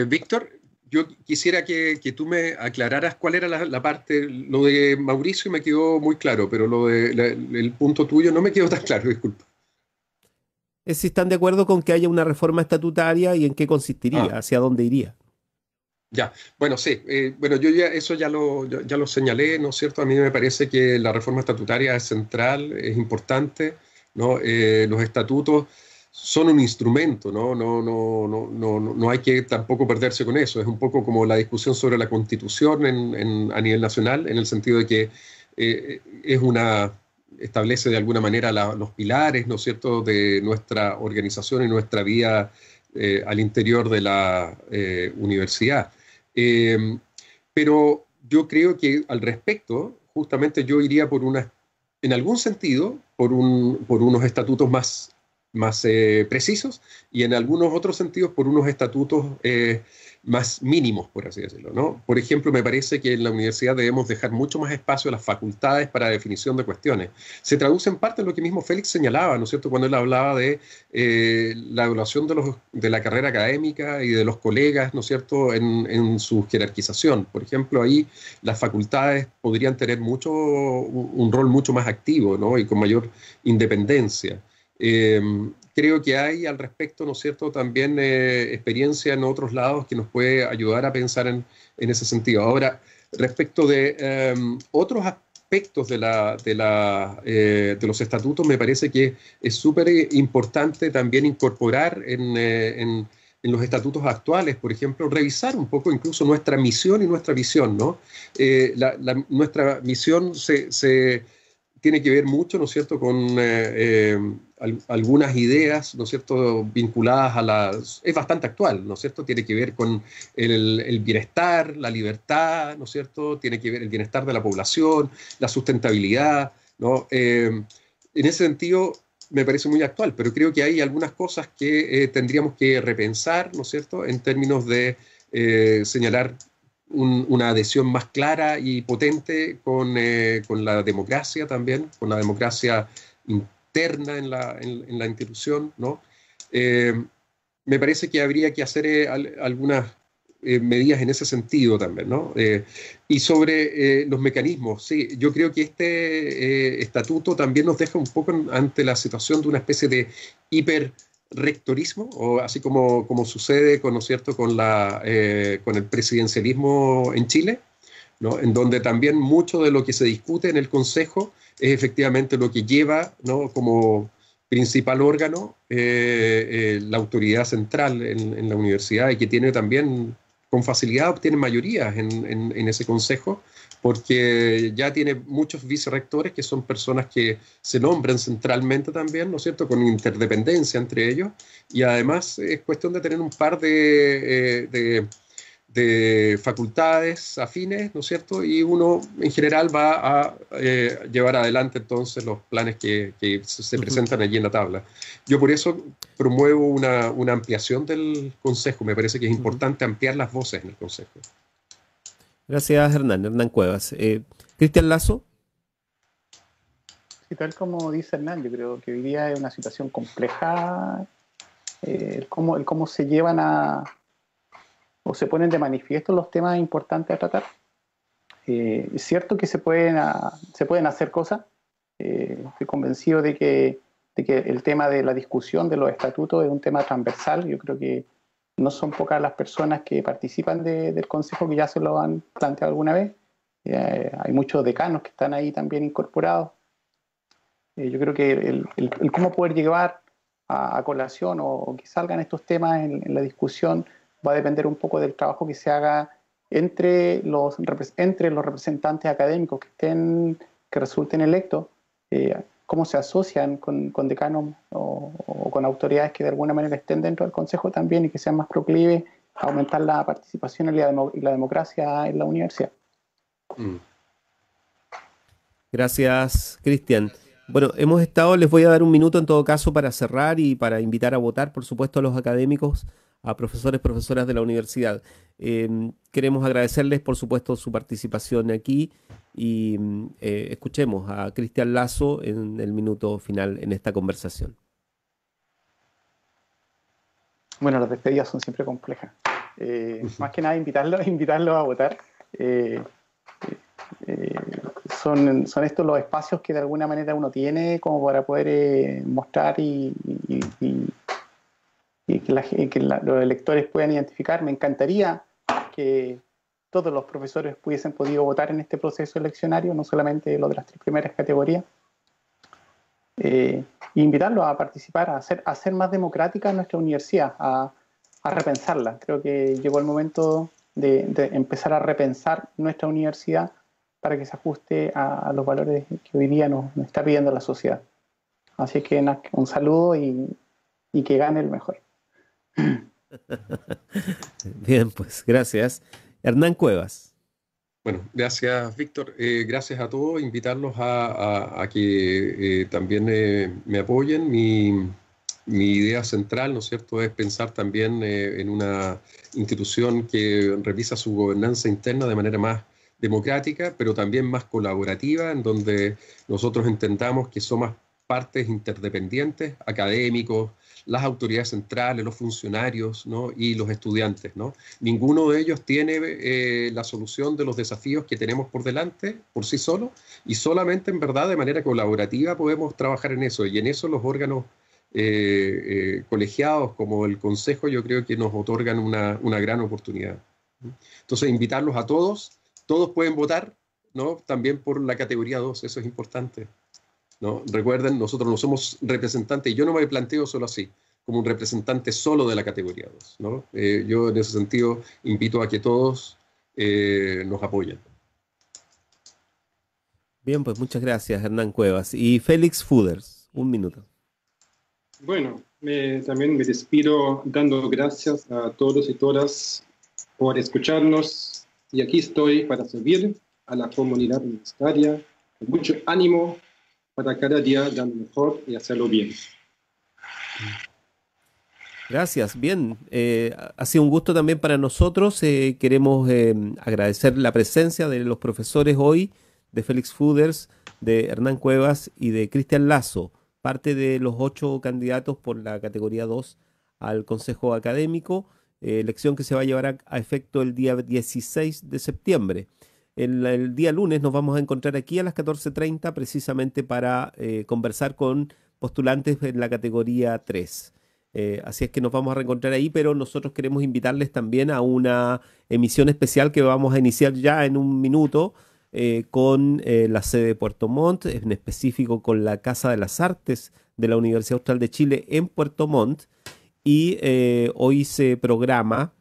Víctor, yo quisiera que tú me aclararas cuál era la parte. Lo de Mauricio me quedó muy claro, pero el punto tuyo no me quedó tan claro, disculpa. es si están de acuerdo con que haya una reforma estatutaria y en qué consistiría, hacia dónde iría. Ya, bueno, sí, bueno, yo ya eso ya lo señalé, ¿no es cierto? A mí me parece que la reforma estatutaria es central, es importante, ¿no? Los estatutos son un instrumento, ¿no? No hay que tampoco perderse con eso. Es un poco como la discusión sobre la Constitución a nivel nacional, en el sentido de que establece de alguna manera los pilares, ¿no es cierto?, de nuestra organización y nuestra vida al interior de la universidad. Pero yo creo que al respecto, justamente yo iría en algún sentido, por unos estatutos más precisos y en algunos otros sentidos por unos estatutos más mínimos, por así decirlo, ¿no? Por ejemplo, me parece que en la universidad debemos dejar mucho más espacio a las facultades para definición de cuestiones. Se traduce en parte en lo que mismo Félix señalaba, ¿no es cierto?, cuando él hablaba de la evaluación de la carrera académica y de los colegas, ¿no es cierto?, en su jerarquización. Por ejemplo, ahí las facultades podrían tener un rol mucho más activo, ¿no?, y con mayor independencia. Creo que hay al respecto, ¿no es cierto?, también experiencia en otros lados que nos puede ayudar a pensar en ese sentido. Ahora, respecto de otros aspectos de los estatutos, me parece que es súper importante también incorporar en los estatutos actuales, por ejemplo, revisar un poco incluso nuestra misión y nuestra visión, ¿no? Nuestra misión tiene que ver mucho, ¿no es cierto?, con algunas ideas, ¿no es cierto?, vinculadas es bastante actual, ¿no es cierto?, tiene que ver con el bienestar, la libertad, ¿no es cierto?, tiene que ver el bienestar de la población, la sustentabilidad, ¿no? En ese sentido me parece muy actual, pero creo que hay algunas cosas que tendríamos que repensar, ¿no es cierto?, en términos de señalar una adhesión más clara y potente con la democracia también, con la democracia interna en la institución, ¿no? Me parece que habría que hacer algunas medidas en ese sentido también, ¿no? Y sobre los mecanismos, sí, yo creo que este estatuto también nos deja un poco ante la situación de una especie de hiperrectorismo, o así como sucede con, ¿no es cierto?, con el presidencialismo en Chile, ¿no?, en donde también mucho de lo que se discute en el Consejo es efectivamente lo que lleva, ¿no?, como principal órgano la autoridad central en la universidad, y que tiene también, con facilidad obtiene mayorías en ese Consejo, porque ya tiene muchos vicerrectores que son personas que se nombran centralmente también, ¿no es cierto?, con interdependencia entre ellos, y además es cuestión de tener un par de facultades afines, ¿no es cierto?, y uno en general va a llevar adelante entonces los planes que se presentan allí en la tabla. Yo por eso promuevo una ampliación del Consejo. Me parece que es importante ampliar las voces en el Consejo. Gracias, Hernán Cuevas. Cristian Lazo. Sí, tal como dice Hernán, yo creo que hoy día es una situación compleja, cómo se llevan o se ponen de manifiesto los temas importantes a tratar. Es cierto que se pueden hacer cosas. Estoy convencido de que el tema de la discusión de los estatutos es un tema transversal. Yo creo que no son pocas las personas que participan del Consejo que ya se lo han planteado alguna vez. Hay muchos decanos que están ahí también incorporados. Yo creo que el cómo poder llevar a colación o que salgan estos temas en la discusión va a depender un poco del trabajo que se haga entre los representantes académicos que resulten electos, cómo se asocian con decanos o con autoridades que de alguna manera estén dentro del Consejo también y que sean más proclives a aumentar la participación y la democracia en la universidad. Gracias, Cristian. Bueno, les voy a dar un minuto en todo caso para cerrar y para invitar a votar, por supuesto, a los académicos, a profesores, profesoras de la universidad. Queremos agradecerles, por supuesto, su participación aquí y escuchemos a Cristian Lazo en el minuto final en esta conversación. Bueno, las despedidas son siempre complejas. Más que nada invitarlos a votar. son estos los espacios que de alguna manera uno tiene como para poder mostrar y que los electores puedan identificar. Me encantaría que todos los profesores hubiesen podido votar en este proceso eleccionario, no solamente los de las 3 primeras categorías. Invitarlos a participar, a hacer más democrática nuestra universidad, a repensarla. Creo que llegó el momento de empezar a repensar nuestra universidad para que se ajuste a los valores que hoy día nos está pidiendo la sociedad. Así que un saludo y que gane el mejor. Bien, pues gracias. Hernán Cuevas. Bueno, gracias, Víctor. Gracias a todos. Invitarlos a que también me apoyen. Mi idea central, ¿no es cierto?, es pensar también en una institución que revisa su gobernanza interna de manera más democrática, pero también más colaborativa, en donde nosotros entendamos que somos partes interdependientes, académicos, las autoridades centrales, los funcionarios, ¿no?, y los estudiantes, ¿no? Ninguno de ellos tiene la solución de los desafíos que tenemos por delante por sí solo, y solamente en verdad de manera colaborativa podemos trabajar en eso, y en eso los órganos colegiados como el Consejo yo creo que nos otorgan una gran oportunidad. Entonces invitarlos a todos pueden votar, ¿no?, también por la categoría 2, eso es importante, ¿no? Recuerden, nosotros no somos representantes, y yo no me planteo solo así, como un representante solo de la categoría 2, ¿no? Yo en ese sentido invito a que todos nos apoyen. Bien, pues muchas gracias, Hernán Cuevas. Y Félix Fuders, 1 minuto. Bueno, también me despido dando gracias a todos y todas por escucharnos, y aquí estoy para servir a la comunidad universitaria con mucho ánimo para cada día dar lo mejor y hacerlo bien. Gracias, bien. Ha sido un gusto también para nosotros. Queremos agradecer la presencia de los profesores hoy, de Félix Fuders, de Hernán Cuevas y de Cristian Lazo, parte de los 8 candidatos por la categoría 2 al Consejo Académico, elección que se va a llevar a efecto el día 16 de septiembre. El día lunes nos vamos a encontrar aquí a las 14:30 precisamente para conversar con postulantes en la categoría 3. Así es que nos vamos a reencontrar ahí, pero nosotros queremos invitarles también a una emisión especial que vamos a iniciar ya en 1 minuto con la sede de Puerto Montt, en específico con la Casa de las Artes de la Universidad Austral de Chile en Puerto Montt. Y hoy se programa,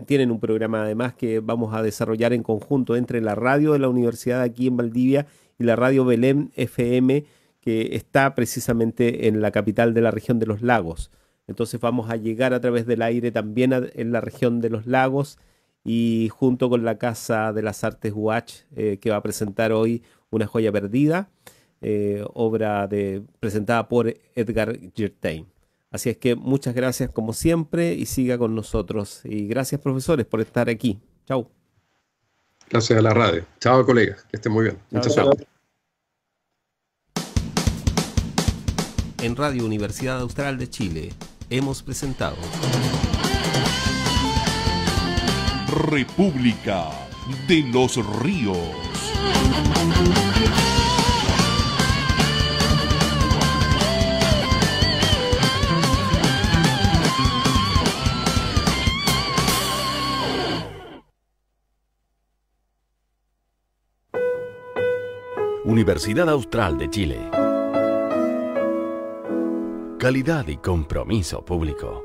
tienen un programa además que vamos a desarrollar en conjunto entre la radio de la universidad aquí en Valdivia y la radio Belén FM, que está precisamente en la capital de la región de los lagos. Entonces vamos a llegar a través del aire también en la región de los lagos, y junto con la Casa de las Artes UH, que va a presentar hoy Una joya perdida, obra presentada por Edgar Giertain. Así es que muchas gracias como siempre y siga con nosotros. Y gracias, profesores, por estar aquí. Chau. Gracias a la radio. Chao, colegas. Que estén muy bien. Muchas gracias. En Radio Universidad Austral de Chile hemos presentado República de los Ríos. Universidad Austral de Chile. Calidad y compromiso público.